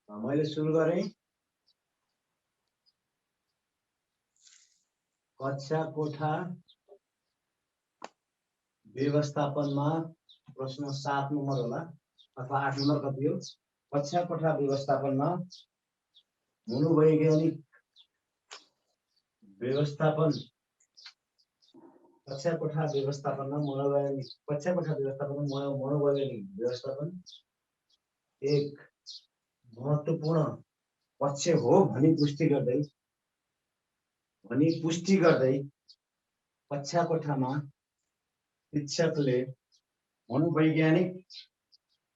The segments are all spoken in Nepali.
मैले सुरु गरेँ। कक्षा कोठा व्यवस्थापनमा प्रश्न 7 नम्बर होला अथवा 8 नम्बर कति हो? कक्षा कोठा व्यवस्थापनमा मनोवैज्ञानिक व्यवस्थापन कक्षा कोठा व्यवस्थापनमा मनोवैज्ञानिक व्यवस्थापन एक महत्त्वपूर्ण पक्ष हो भनी पुष्टि गर्दै कक्षा कोठामा शिक्षकले मनोवैज्ञानिक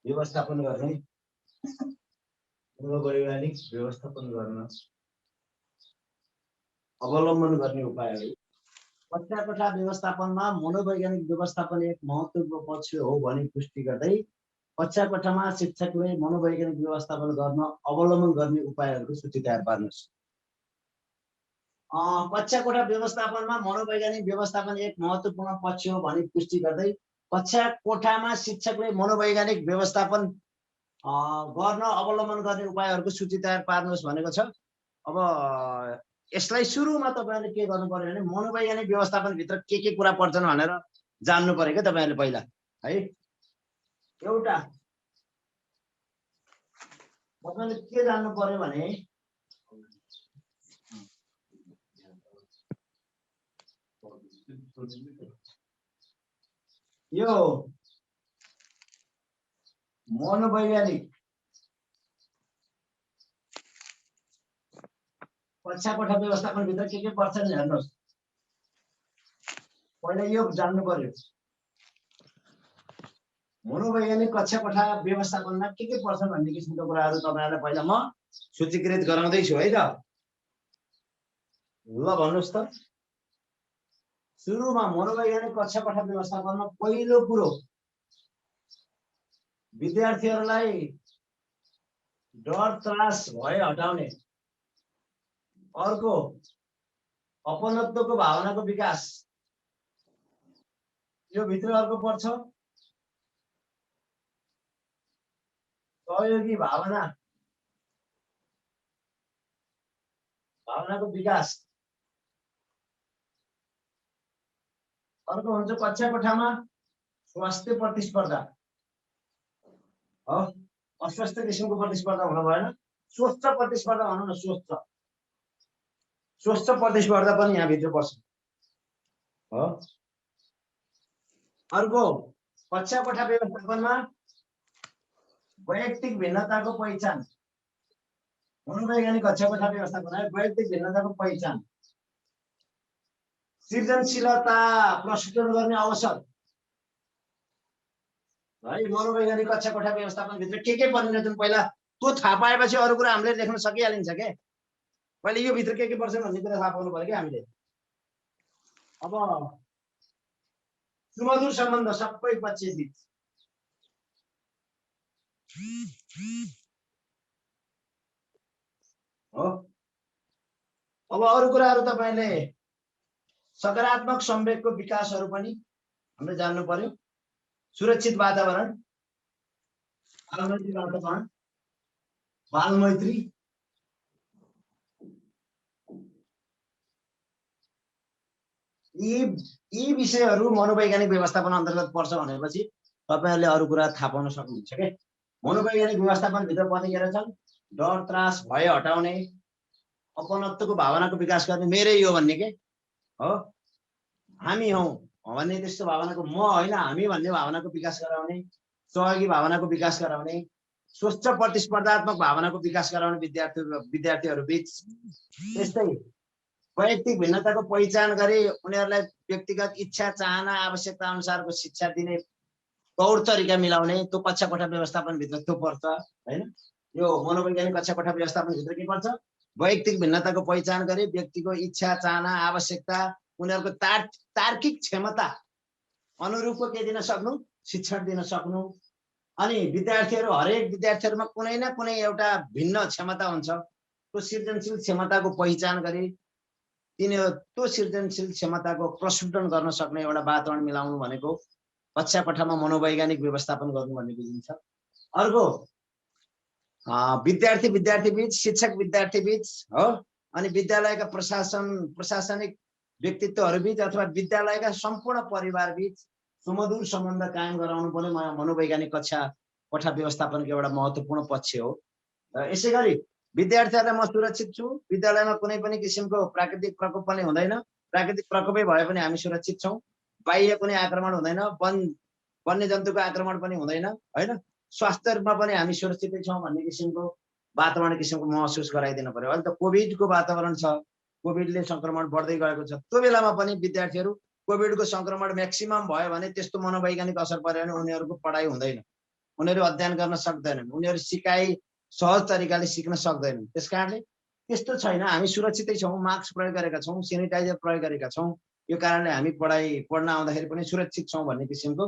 व्यवस्थापन गर्न अवलम्बन गर्ने उपायहरू। कक्षा कोठा व्यवस्थापनमा मनोवैज्ञानिक व्यवस्थापन एक महत्त्वपूर्ण पक्ष हो भनी पुष्टि गर्दै कक्षा कोठामा शिक्षकले मनोवैज्ञानिक व्यवस्थापन गर्न अवलम्बन गर्ने उपायहरूको सूची तयार पार्नुहोस्। कक्षा कोठा व्यवस्थापनमा मनोवैज्ञानिक व्यवस्थापन एक महत्त्वपूर्ण पक्ष हो भनी पुष्टि गर्दै कक्षा कोठामा शिक्षकले मनोवैज्ञानिक व्यवस्थापन गर्न अवलम्बन गर्ने उपायहरूको सूची तयार पार्नुहोस् भनेको छ। अब यसलाई सुरुमा तपाईहरुले के गर्नु पर्यो भने मनोवैज्ञानिक व्यवस्थापन भित्र के कुरा पर्छन् भनेर जान्नु पर्यो के तपाईहरुले पहिला है। एउटा तपाईले के जान्नु पर्यो भने यो मनोवैज्ञानिक कक्षा कोठा व्यवस्थापन भित्र के पर्छन् हेर्नुहोस्। पहिला यो जान्नु पर्यो मनोवैज्ञानिक कक्षा कोठा व्यवस्थापनमा के पर्छन् भन्ने किसिमको कुराहरू तपाईहरुलाई पहिला म सूचीकृत गराउँदै छु है त। ल भन्नुस् त। सुरुमा मनोवैज्ञानिक कक्षा कोठा व्यवस्थापनमा पहिलो कुरो विद्यार्थीहरूलाई डर त्रास भय हटाउने, अर्को अपनत्वको भावनाको विकास, यो भित्र अर्को पर्छ सहयोगी भावनाको विकास, अर्को हुन्छ कक्षा कोठामा स्वास्थ्य प्रतिस्पर्धा। अस्वस्थ किसिमको प्रतिस्पर्धा हुन भएन, स्वस्थ प्रतिस्पर्धा भनौँ न, स्वस्थ प्रतिस्पर्धा पनि यहाँ भित्र पर्छ। अर्को कक्षा कोठा व्यवस्थापनमा वैयक्तिक भिन्नताको पहिचान। मनोवैज्ञानिक कक्षा कोठा व्यवस्थापनमा वैयक्तिक भिन्नताको पहिचान, सृजनशीलता प्रशिक्षण गर्ने अवसर है। मनोवैज्ञानिक कक्षा कोठा व्यवस्थापन भित्र के पर्ने पहिला त्यो थाहा पाएपछि अरू कुरा हामीले लेख्न सकिहालिन्छ के। पहिले यो भित्र के पर्छ भन्ने कुरा थाहा पाउनु पर्यो कि हामीले। अब सुमधुर सम्बन्ध सबै पक्ष बीच, हो। अब अरू कुराहरू तपाईले सकारात्मक संवेगको विकासहरू पनि हामीले जान्नु पर्यो। सुरक्षित वातावरण, बालमैत्री, यी विषयहरू मनोवैज्ञानिक व्यवस्थापन अन्तर्गत पर्छ भनेपछि तपाईहरुले अरू कुरा थाहा पाउन सक्नुहुन्छ के। मनोवैज्ञानिक व्यवस्थापन भित्र पर्ने के रहेछन्? डर त्रास भय हटाउने, अपनत्वको भावनाको विकास गर्ने, मेरै यो भन्ने के हो, हामी हौ भन्ने त्यस्तो भावनाको, म होइन हामी भन्ने भावनाको विकास गराउने, सहयोगी भावनाको विकास गराउने, स्वस्थ प्रतिस्पर्धात्मक भावनाको विकास गराउने विद्यार्थीहरू बीच। त्यस्तै वैयक्तिक भिन्नताको पहिचान गरी उनीहरूलाई व्यक्तिगत इच्छा चाहना आवश्यकता अनुसारको शिक्षा दिने तौर तरिका मिलाउने, त्यो कक्षा कोठा व्यवस्थापन भित्र त्यो पर्छ हैन। यो मनोवैज्ञानिक कक्षा कोठा व्यवस्थापन भित्र के पर्छ? वैयक्तिक भिन्नताको पहिचान गरी व्यक्तिको इच्छा चाहना आवश्यकता उनीहरूको तार्किक क्षमता अनुरूपको के दिन सक्नु, शिक्षण दिन सक्नु। अनि विद्यार्थीहरू, हरेक विद्यार्थीहरूमा कुनै न कुनै एउटा भिन्न क्षमता हुन्छ, त्यो सृजनशील क्षमताको पहिचान गरी त्यो सृजनशील क्षमताको प्रस्फुटन गर्न सक्ने एउटा वातावरण मिलाउनु भनेको कक्षा कोठामा मनोवैज्ञानिक व्यवस्थापन गर्नु भन्ने बुझिन्छ। अर्को विद्यार्थी विद्यार्थी बीच, शिक्षक विद्यार्थी बीच हो, अनि विद्यालयका प्रशासनिक व्यक्तित्वहरू बीच अथवा विद्यालयका सम्पूर्ण परिवार बीच सुमधुर सम्बन्ध कायम गराउनु पनि मनोवैज्ञानिक कक्षा कोठा व्यवस्थापनको एउटा महत्त्वपूर्ण पक्ष हो। र यसै गरी विद्यार्थीहरूलाई म सुरक्षित छु, विद्यालयमा कुनै पनि किसिमको प्राकृतिक प्रकोप पनि हुँदैन, प्राकृतिक प्रकोपै भए पनि हामी सुरक्षित छौँ, बाह्य कुनै आक्रमण हुँदैन, वन्यजन्तुको आक्रमण पनि हुँदैन होइन, स्वास्थ्य रूपमा पनि हामी सुरक्षितै छौँ भन्ने किसिमको वातावरण किसिमको महसुस गराइदिनु पर्यो। अहिले त कोभिडको वातावरण छ, कोभिडले सङ्क्रमण बढ्दै गएको छ, त्यो बेलामा पनि विद्यार्थीहरू कोभिडको सङ्क्रमण म्याक्सिमम भयो भने त्यस्तो मनोवैज्ञानिक असर पर्यो भने उनीहरूको पढाइ हुँदैन, उनीहरू अध्ययन गर्न सक्दैनन्, उनीहरू सिकाइ सहज तरिकाले सिक्न सक्दैनन्। त्यस कारणले त्यस्तो छैन, हामी सुरक्षितै छौँ, मास्क प्रयोग गरेका छौँ, सेनिटाइजर प्रयोग गरेका छौँ, यो कारणले हामी पढ्न आउँदाखेरि पनि सुरक्षित छौँ भन्ने किसिमको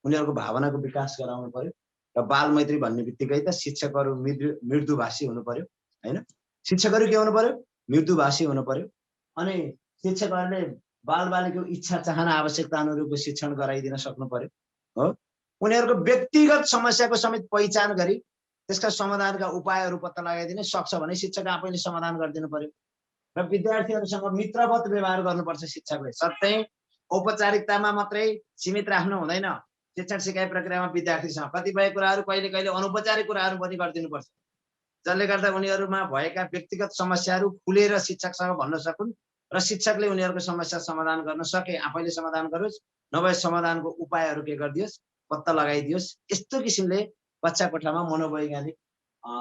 उनीहरूको भावनाको विकास गराउनु पर्यो। र बाल मैत्री भन्ने बित्तिकै त शिक्षकहरू मृदुभाषी हुनु पर्यो होइन, शिक्षकहरू के हुनु पर्यो, मृदुभाषी हुनु पर्यो। अनि शिक्षकहरूले बालबालिकाको इच्छा चाहना आवश्यकता अनुरूपको शिक्षण गराइदिन सक्नु पर्यो हो। उनीहरूको व्यक्तिगत समस्याको समेत पहिचान गरी त्यसका समाधानका उपायहरू पत्ता लगाइदिन सक्छ भने शिक्षक आफैले समाधान गरिदिनु पर्यो। र विद्यार्थीहरूसँग मित्रवत व्यवहार गर्नुपर्छ शिक्षकले, सधैँ औपचारिकतामा मात्रै सीमित राख्नु हुँदैन। शिक्षण सिकाइ प्रक्रियामा विद्यार्थीसँग कतिपय कुराहरू कहिले कहिले अनौपचारिक कुराहरू पनि गरिदिनुपर्छ, जसले गर्दा उनीहरूमा भएका व्यक्तिगत समस्याहरू खुलेर शिक्षकसँग भन्न सकुन् र शिक्षकले उनीहरूको समस्या समाधान गर्न सके, आफैले समाधान गरोस्, नभए समाधानको उपायहरू के गरिदियोस्, पत्ता लगाइदियोस्। यस्तो किसिमले कक्षा कोठामा मनोवैज्ञानिक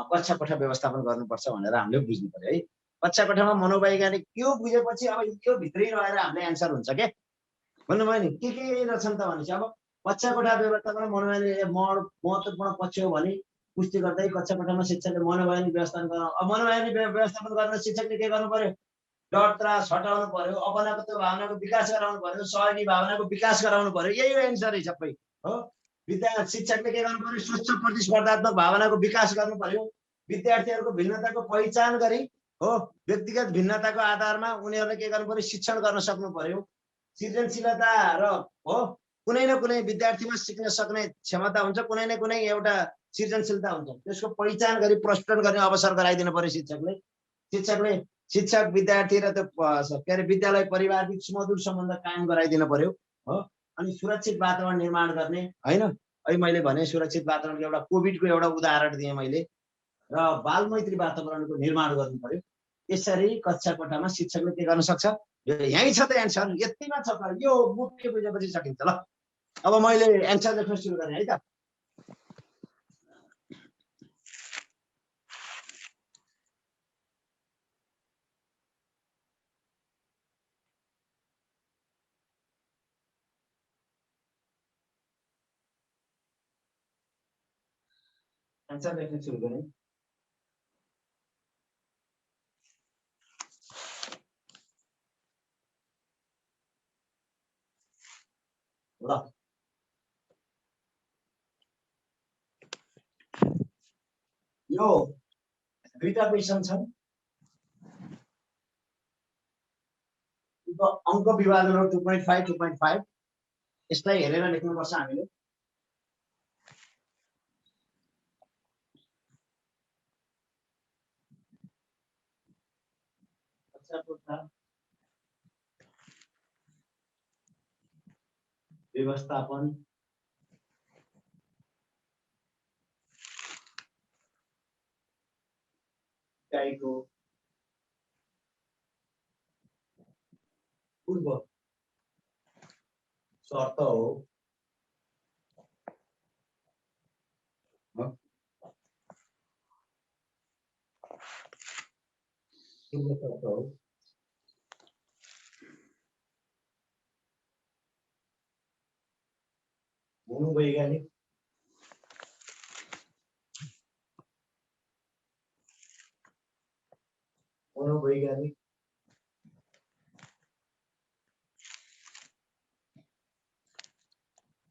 कक्षा कोठा व्यवस्थापन गर्नुपर्छ भनेर हामीले बुझ्नु पर्यो है। कक्षा कोठामा मनोवैज्ञानिक यो बुझेपछि अब यो भित्रै रहेर हामीले एन्सर हुन्छ क्या, भन्नुभयो नि के रहेछन् त भनेपछि अब कक्षा कोठा व्यवस्थापन मनोवैज्ञानिक महत्त्वपूर्ण पक्ष हो भने पुष्टि गर्दै कक्षा कोठामा शिक्षकले मनोवैज्ञानिक व्यवस्थापन गर्न, मनोवैज्ञानिक व्यवस्थापन गर्न शिक्षकले के गर्नु पर्यो, डर त्रास हटाउनु पर्यो, अपनात्व भावनाको विकास गराउनु पर्यो, सहयोगी भावनाको विकास गराउनु पर्यो, यही हो एन्सर है सबै हो। शिक्षकले के गर्नु पर्यो, स्वच्छ प्रतिस्पर्धात्मक भावनाको विकास गर्नु पर्यो, विद्यार्थीहरूको भिन्नताको पहिचान गरी हो व्यक्तिगत भिन्नताको आधारमा उनीहरूले के गर्नु पर्यो, शिक्षण गर्न सक्नु पर्यो। सृजनशीलता र हो कुनै न कुनै विद्यार्थीमा सिक्न सक्ने क्षमता हुन्छ, कुनै न कुनै एउटा सृजनशीलता हुन्छ, त्यसको पहिचान गरी प्रस्फुटन गर्ने अवसर गराइदिनु पर्यो शिक्षकले शिक्षक विद्यार्थी र त्यो के अरे विद्यालय परिवार बीच सुमधुर सम्बन्ध कायम गराइदिनु पर्यो हो। अनि सुरक्षित वातावरण निर्माण गर्ने होइन, अहिले मैले भने सुरक्षित वातावरणको एउटा कोभिडको एउटा उदाहरण दिएँ मैले, र बालमैत्री वातावरणको निर्माण गर्नु पर्यो। यसरी कक्षा कोठामा शिक्षकले के गर्न सक्छ, यहीँ छ त एन्सर, यतिमा छ त, यो मुख्य बुझेपछि सकिन्छ। ल अब मैले एन्सर लेख्न सुरु गरेँ है त। एन्सर लेख्न सुरु गरेँ। ल यो दुईटा क्वेसन छन्, अङ्क विभाजन हो 2.5 2.5, यसलाई हेरेर लेख्नुपर्छ हामीले। कक्षा कोठा व्यवस्थापन इकाइको पूर्व शर्त हो मनोवैज्ञानिक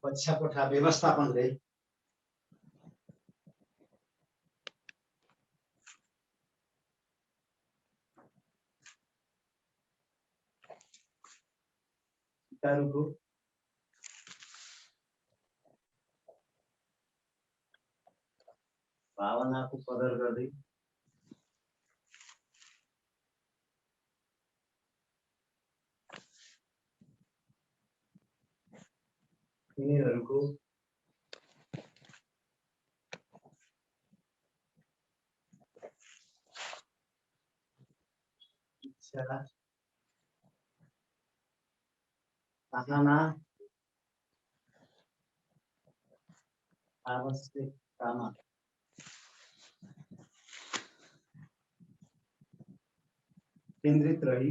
कक्षा कोठा व्यवस्थापनले सिकारुको भावनाको कदर गर्दै तिनीहरूको इच्छा चाहना आवश्यकतामा केन्द्रित रही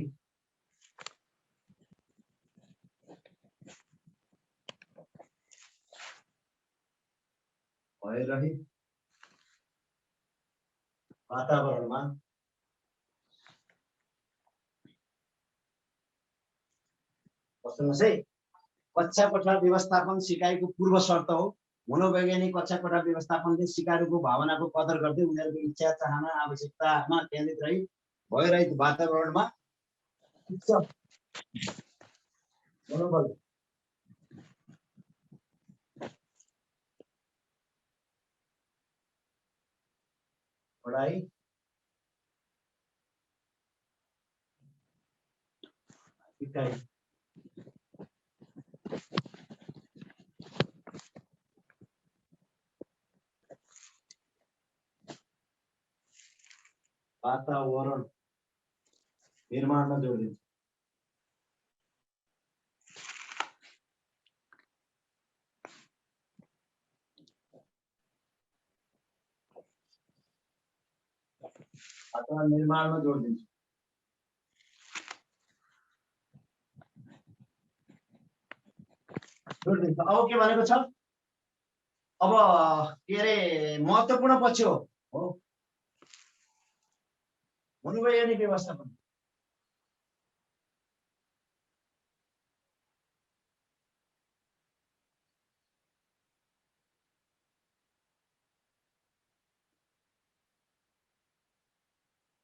भइरही वातावरणमा बस्नुहोस् है। कक्षा कोठा व्यवस्थापन सिकाइको पूर्व शर्त हो। मनोवैज्ञानिक कक्षा कोठा व्यवस्थापनले सिकारुको भावनाको कदर गर्दै उनीहरूको इच्छा चाहना आवश्यकतामा केन्द्रित रही भइरहित वातावरणमा उच्च मनोबल पढाइ सिकाइ वातावरण निर्माणमा जोड दिन्छ। वातावरण निर्माणमा जोड दिन्छ। जोड दिन्छ। अब के भनेको छ? अब के अरे महत्त्वपूर्ण पक्ष हो मनोवैज्ञानिक व्यवस्थापन।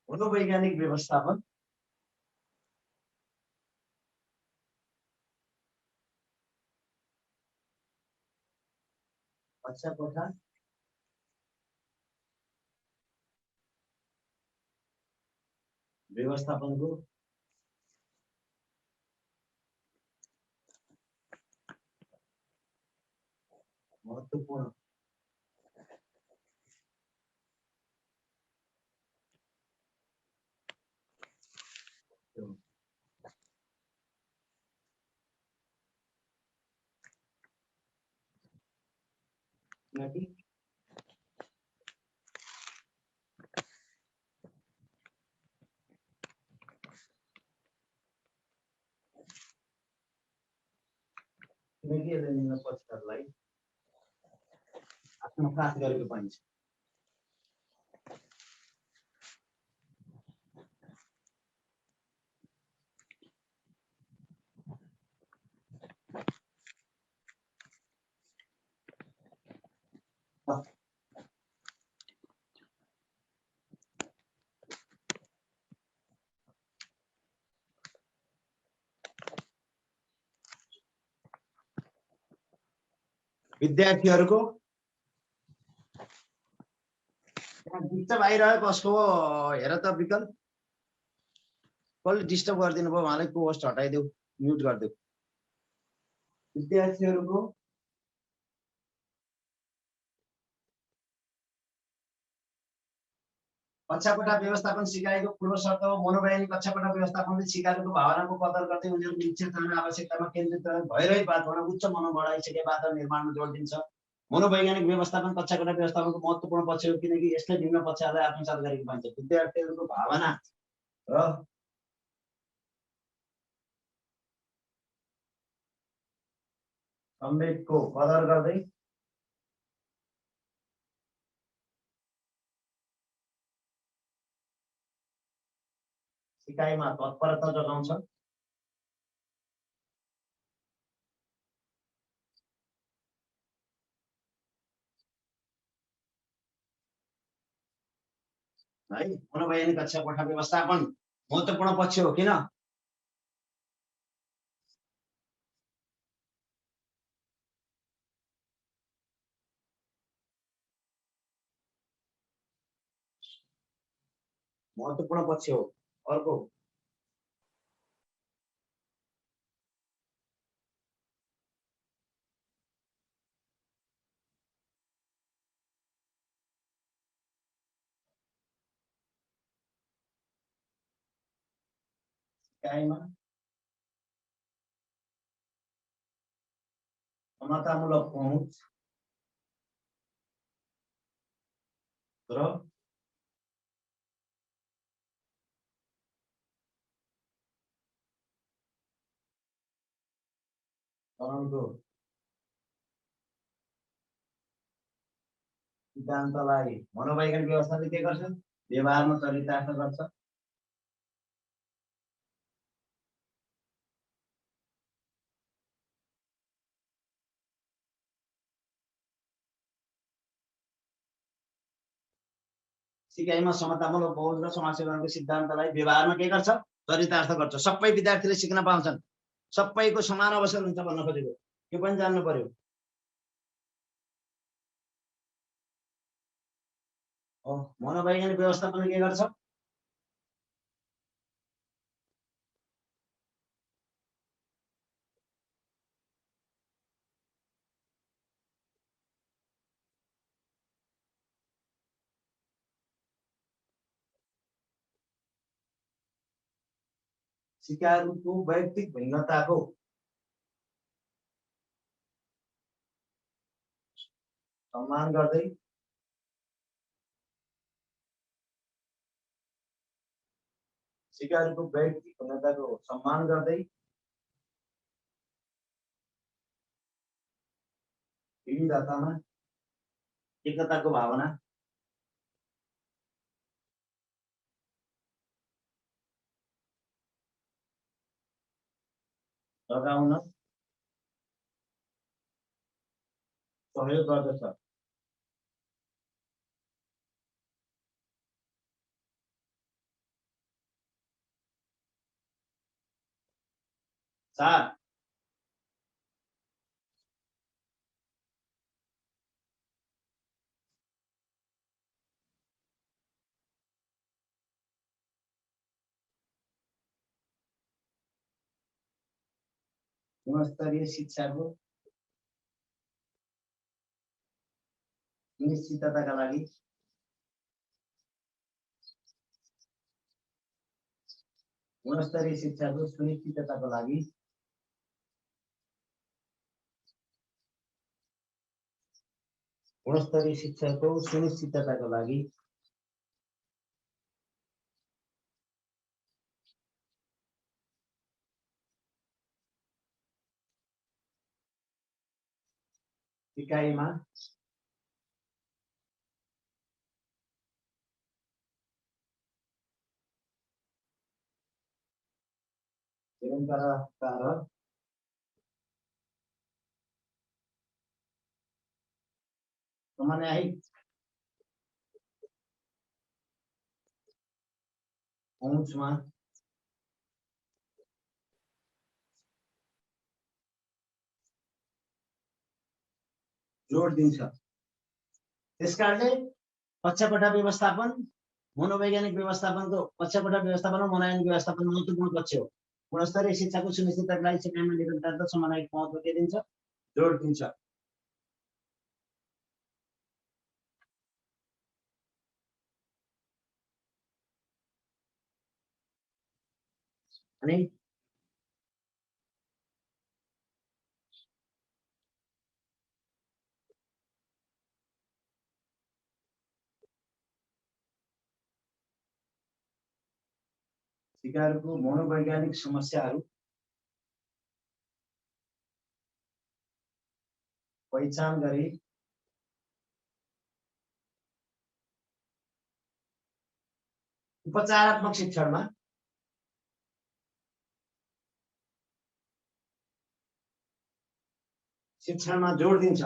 मनोवैज्ञानिक व्यवस्थापन कक्षा कोठा व्यवस्थापनको महत्त्वपूर्ण किनकि यसले निम्न पक्षहरूलाई आत्मसात गरेको पाइन्छ। विद्यार्थीहरूको डिस्टर्ब आइरह्यो कसको हो हेर त विकल्प कसले डिस्टर्ब गरिदिनु भयो उहाँलाई को होस्ट हटाइदेऊ म्युट गरिदेऊ। विद्यार्थीहरूको कक्षा कोठा व्यवस्थापन सिकाइको पूर्व शर्त हो मनोवैज्ञानिक कक्षा कोठा व्यवस्थापनले सिकारुको भावनाको कदर गर्दै उनीहरूको इच्छा चाहना आवश्यकतामा केन्द्रित भइरही वातावरण उच्च मनोबढाइसके वातावरण निर्माणमा जोड दिन्छ। मनोवैज्ञानिक व्यवस्थापन कक्षा कोठा व्यवस्थापनको महत्त्वपूर्ण पक्ष हो किनकि यसले निम्न पक्षहरूलाई आत्मसात गरेको पाइन्छ। विद्यार्थीहरूको भावना र संवेगको कदर गर्दै सिकाइमा तत्परता जनाउँछ। है मनोवैज्ञानिक कक्षा कोठा व्यवस्थापन महत्त्वपूर्ण पक्ष हो किन? महत्त्वपूर्ण पक्ष हो। अर्को सिकाइमा समतामूलक पहुँच र करणको सिद्धान्तलाई मनोवैज्ञानिक व्यवस्थाले के गर्छ? व्यवहारमा चरितार्थ गर्छ। सिकाइमा समतामूलक पहुँच र समाजीकरणको सिद्धान्तलाई व्यवहारमा के गर्छ? चरितार्थ गर्छ। सबै विद्यार्थीले सिक्न पाउँछन्, सबैको समान अवसर हुन्छ भन्न खोजेको यो पनि जान्नु पर्यो। मनोवैज्ञानिक व्यवस्थापन के गर्छ? सिकारुको वैयक्तिक भिन्नताको सम्मान गर्दै सिकारुको वैयक्तिक भिन्नताको सम्मान गर्दै विविधतामा एकताको भावना लगाउन सहयोग गर्दछ। सात गुणस्तरीय शिक्षाको निश्चितताका लागि गुणस्तरीय शिक्षाको सुनिश्चितताको लागि गुणस्तरीय शिक्षाको सुनिश्चितताको लागि इकाइमा निरन्तरता र समन्वयित पहुँचमा जोड दिन्छ। त्यसकारणले कक्षाकोठा व्यवस्थापन मनोवैज्ञानिक व्यवस्थापनको कक्षाकोठा व्यवस्थापन र मनोवैज्ञानिक व्यवस्थापन महत्त्वपूर्ण पक्ष हो। गुणस्तरीय शिक्षाको सुनिश्चितताका लागि सिकाइमा निरन्तरता समन्वयिक महत्त्व के दिन्छ? जोड दिन्छ। अनि सिकारुको मनोवैज्ञानिक समस्याहरू पहिचान गरी उपचारात्मक शिक्षणमा जोड दिन्छ।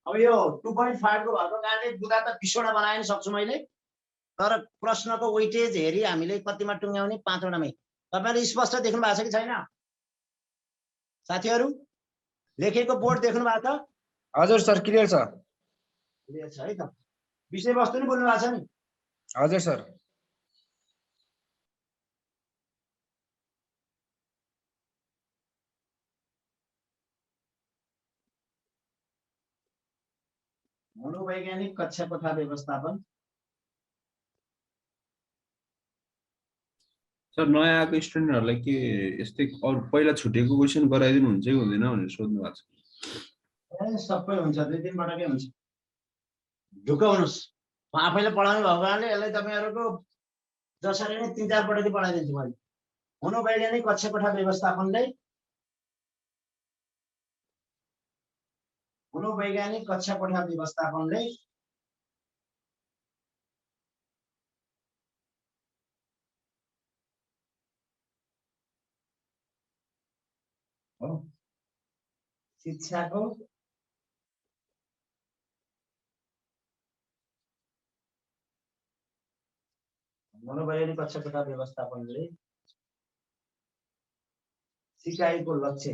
अब यो 2.5 को भएको कारणले बुदा त 20 वटा बनाउन सक्छु मैले, तर प्रश्नको वेटेज हेरी हामीले कतिमा टुङ्ग्याउने? 5 वटामै। तपाईहरु स्पष्ट देख्नु भएको छ कि छैन साथीहरु? लेखेको बोर्ड देख्नु भएको छ? हजुर सर, क्लियर छ। क्लियर छ है त। विषयवस्तु नि बोल्नु भएको छ नि? हजुर सर। मनोवैज्ञानिक कक्षा कोठा व्यवस्थापन। सर नयाँ आएको स्टुडेन्टहरुलाई के यस्तै अरु पहिला छुटेको क्वेशन गराइदिनु हुन्छ कि हुँदैन भनेर सोध्नु भएको छ। सबै हुन्छ, 2-3 पटकै हुन्छ। ढुकाउनुस्। म आफैले पढाउनु भएको कारणले यसलाई तपाईहरुको जसरी नै 3-4 पटक पढाइदिन्छु मैले। मनोवैज्ञानिक कक्षा कोठा व्यवस्थापनले मनोवैज्ञानिक कक्षा कोठा व्यवस्थापनले शिक्षाको मनोवैज्ञानिक कक्षा कोठा व्यवस्थापनले सिकाइको लक्ष्य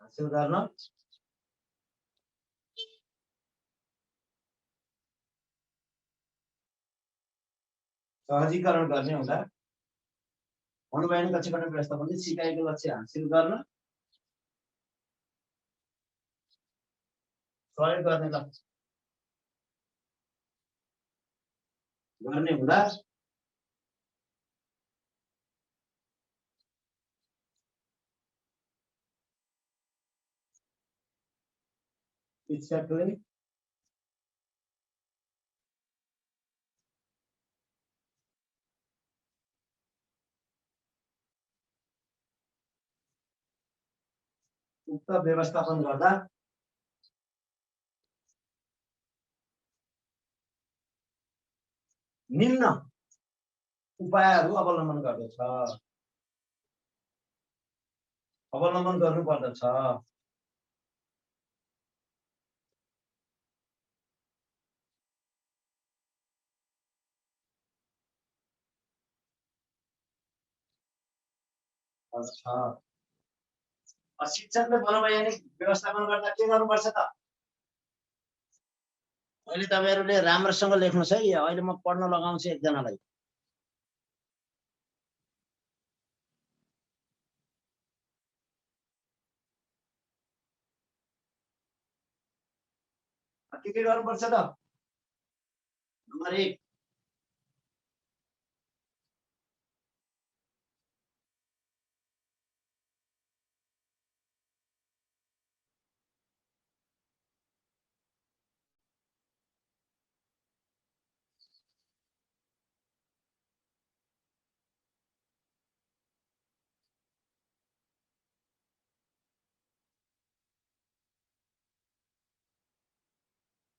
हासिल गर्न सहजीकरण गर्ने हुँदा मनोवैज्ञानिक कक्षा कोठा व्यवस्थापनले सिकाइको लक्ष्य हासिल गर्न सहयोग गर्ने हुँदा शिक्षकले उक्त व्यवस्थापन गर्दा निम्न उपायहरू अवलम्बन गर्दछ। अवलम्बन गर्नुपर्दछ। शिक्षकले मनोवैज्ञानिक व्यवस्थापन गर्दा के गर्नुपर्छ त? अहिले तपाईहरुले राम्रोसँग लेख्नुस् है। अहिले म पढ्न लगाउँछु एकजनालाई। के गर्नुपर्छ त? नम्बर 1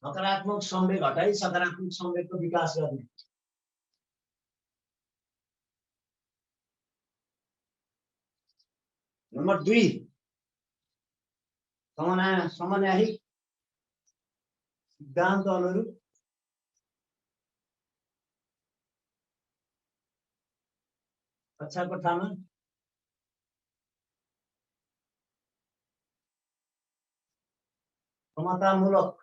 नकारात्मक संवेग हटाई सकारात्मक संवेगको विकास गर्ने। नम्बर 2 समन्यायिक सिद्धान्त अनुरूप कक्षा कोठामा समतामूलक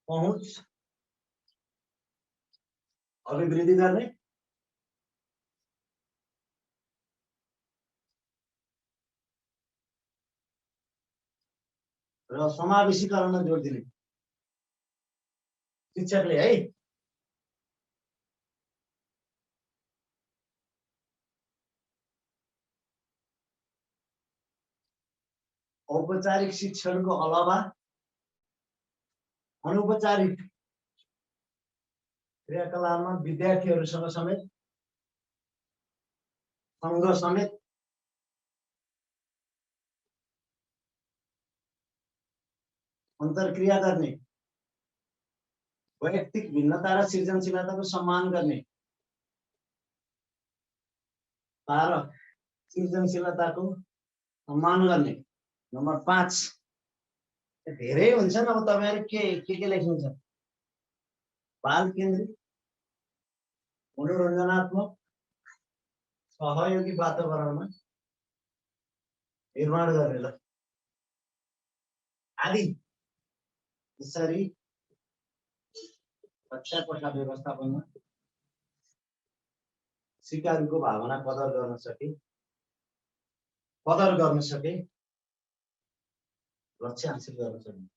पहुँच अभिवृद्धि गर्ने र समावेशीकरणमा जोड दिने शिक्षकले है। औपचारिक शिक्षणको अलावा अनौपचारिक क्रियाकलापमा विद्यार्थीहरूसँग समेत सँग समेत अन्तर्क्रिया गर्ने, वैयक्तिक भिन्नता र सृजनशीलताको सम्मान गर्ने, सृजनशीलताको सम्मान गर्ने। नम्बर 5 धेरै हुन्छन्। अब तपाईँहरू के लेख्नुहुन्छ? बाल केन्द्रित, मनोरञ्जनात्मक, सहयोगी वातावरणमा निर्माण गर्ने ल आदि यसरी कक्षा कोठा व्यवस्थापनमा सिकारुको भावना कदर गर्न सके लक्ष्य हासिल गर्न सकिन्छ।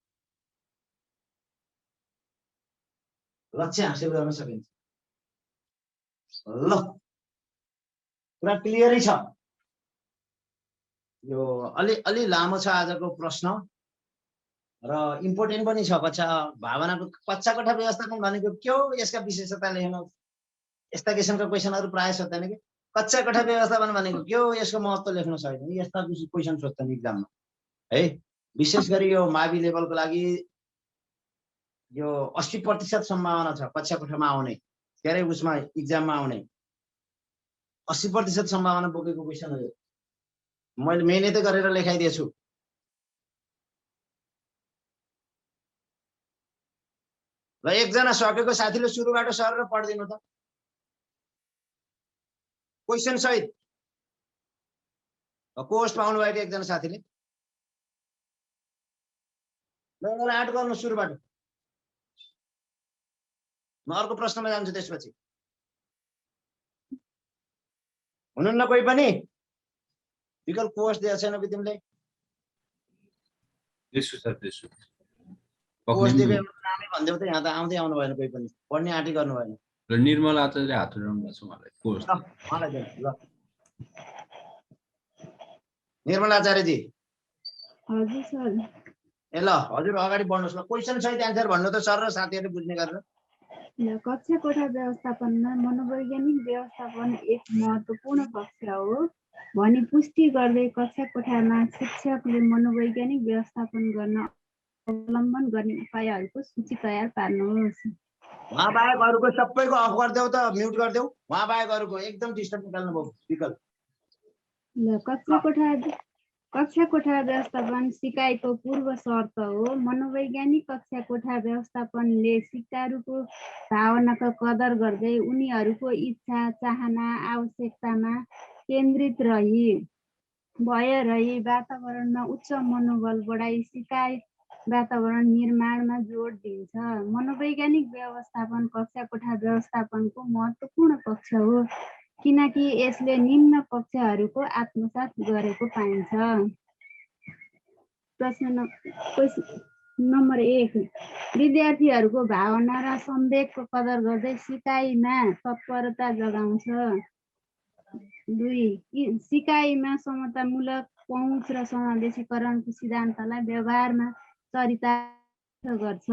लक्ष्य हासिल गर्न सकिन्छ। ल पुरा क्लियरै छ। यो अलि लामो छ आजको प्रश्न र इम्पोर्टेन्ट पनि छ। कक्षा कोठा व्यवस्थापन भनेको के हो, यसका विशेषता लेख्नु। यस्ता किसिमका क्वेसनहरू प्राय सोध्दैन कि कक्षा कोठा व्यवस्थापन भनेको के हो, यसको महत्त्व लेख्नु छैन। यस्ता क्वेसन सोध्छन् इक्जाममा है। विशेष गरी यो मावि लेभलको लागि यो 80% सम्भावना छ कक्षा कोठामा आउने, के अरे उसमा इक्जाममा आउने 80% सम्भावना बोकेको क्वेसन हो। मैले मेहनत गरेर लेखाइदिएछु। र एकजना सकेको साथीले सुरुबाट सरेर पढिदिनु त क्वेसन सहित। पोस्ट पाउनु भएको एकजना साथीले आर्ट गर्नु सुरुबाट। म अर्को प्रश्नमा जान्छु त्यसपछि। हुनुहुन्न कोही पनि? विकल्प पोस्ट दिएको छैन कि तिमीले? त्यसो सर त्यसो पोस्ट दिएको नामै भन्देऊ त। यहाँ त आउँदै आउनु भएन कोही पनि, पढ्ने आँटी गर्नु भएन। र निर्मल आचार्यले हात उठाउनु भएको छ मलाई पोस्ट। मलाई दिनु ल। निर्मल आचार्यजी। हजुर सर। ए ल हजुर अगाडि बढ्नुहोस् ल। क्वेसन सहित एन्सर भन्नु त सर र साथीहरूले बुझ्ने गरेर। कक्षा कोठा व्यवस्थापनमा मनोवैज्ञानिक व्यवस्थापन एक महत्त्वपूर्ण पक्ष हो भनी पुष्टि गर्दै कक्षा कोठामा शिक्षकले मनोवैज्ञानिक व्यवस्थापन गर्न अवलम्बन गर्ने उपायहरूको सूची तयार पार्नुहोस्। उहाँ बाहेक अरूको सबैको अफ गरिदेऊ त, म्युट गरिदेऊ। उहाँ बाहेक अरूको एकदम डिस्टर्ब निकाल्नु भयो विकल्प। कक्षा कोठा व्यवस्थापन सिकाइको पूर्व शर्त हो। मनोवैज्ञानिक कक्षा कोठा व्यवस्थापनले सिकारुको भावनाको कदर गर्दै उनीहरूको इच्छा, चाहना, आवश्यकतामा केन्द्रित रही वातावरणमा उच्च मनोबल बढाई सिकाइ वातावरण निर्माणमा जोड दिन्छ। मनोवैज्ञानिक व्यवस्थापन कक्षा कोठा व्यवस्थापनको महत्त्वपूर्ण पक्ष हो किनकि यसले निम्न पक्षहरूको आत्मसात गरेको पाइन्छ। प्रश्न नम्बर 1, विद्यार्थीहरूको भावना र संवेगको कदर गर्दै सिकाइमा तत्परता जगाउँछ। 2, सिकाइमा समतामूलक पहुँच र समावेशीकरणको सिद्धान्तलाई व्यवहारमा चरितार्थ गर्छ।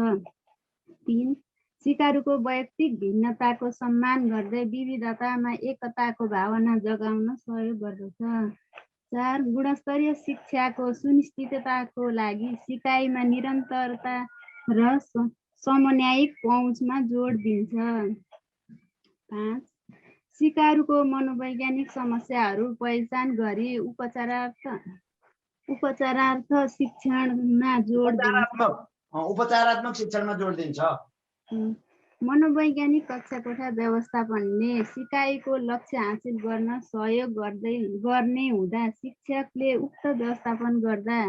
3, सिकारुको वैयक्तिक भिन्नताको सम्मान गर्दै विविधतामा एकताको भावना जगाउन सहयोग गर्दछ। 4, गुणस्तरीय शिक्षाको सुनिश्चितताको लागि सिकाइमा निरन्तरता र समन्वयिक पहुँचमा जोड दिन्छ। 5, सिकारुको मनोवैज्ञानिक समस्याहरू पहिचान गरी उपचारार्थ शिक्षणमा जोड दिन्छ। उपचारात्मक शिक्षणमा जोड दिन्छ। मनोवैज्ञानिक कक्षा कोठा व्यवस्थापनले सिकाइको लक्ष्य हासिल गर्न सहयोग गर्ने हुँदा शिक्षकले उक्त व्यवस्थापन गर्दा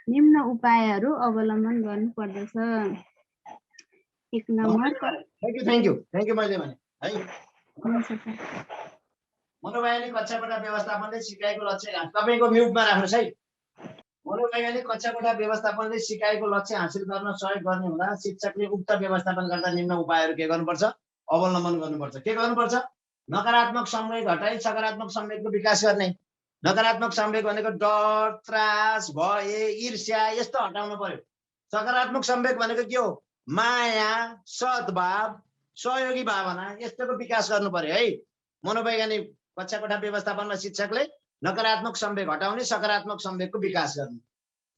निम्न उपायहरू अवलम्बन गर्नुपर्दछ। 1 नम्बर। थ्याङ्क यू मैले भने है। मनोवैज्ञानिक कक्षा कोठा व्यवस्थापनले सिकाइको लक्ष्य, तपाईँको म्युटमा राख्नुहोस् है। मनोवैज्ञानिक कक्षा कोठा व्यवस्थापनले सिकाइको लक्ष्य हासिल गर्न सहयोग गर्ने हुँदा शिक्षकले उक्त व्यवस्थापन गर्दा निम्न उपायहरू के गर्नुपर्छ? अवलम्बन गर्नुपर्छ। के गर्नुपर्छ? नकारात्मक संवेग हटाई सकारात्मक संवेगको विकास गर्ने। नकारात्मक संवेग भनेको डर, त्रास, भय, ईर्ष्या यस्तो हटाउनु पर्यो। सकारात्मक संवेग भनेको के हो? माया, सद्भाव, सहयोगी भावना यस्तोको विकास गर्नु पर्यो है। मनोवैज्ञानिक कक्षा कोठा व्यवस्थापनमा शिक्षकले नकारात्मक संवेग हटाउने, सकारात्मक संवेगको विकास गर्ने।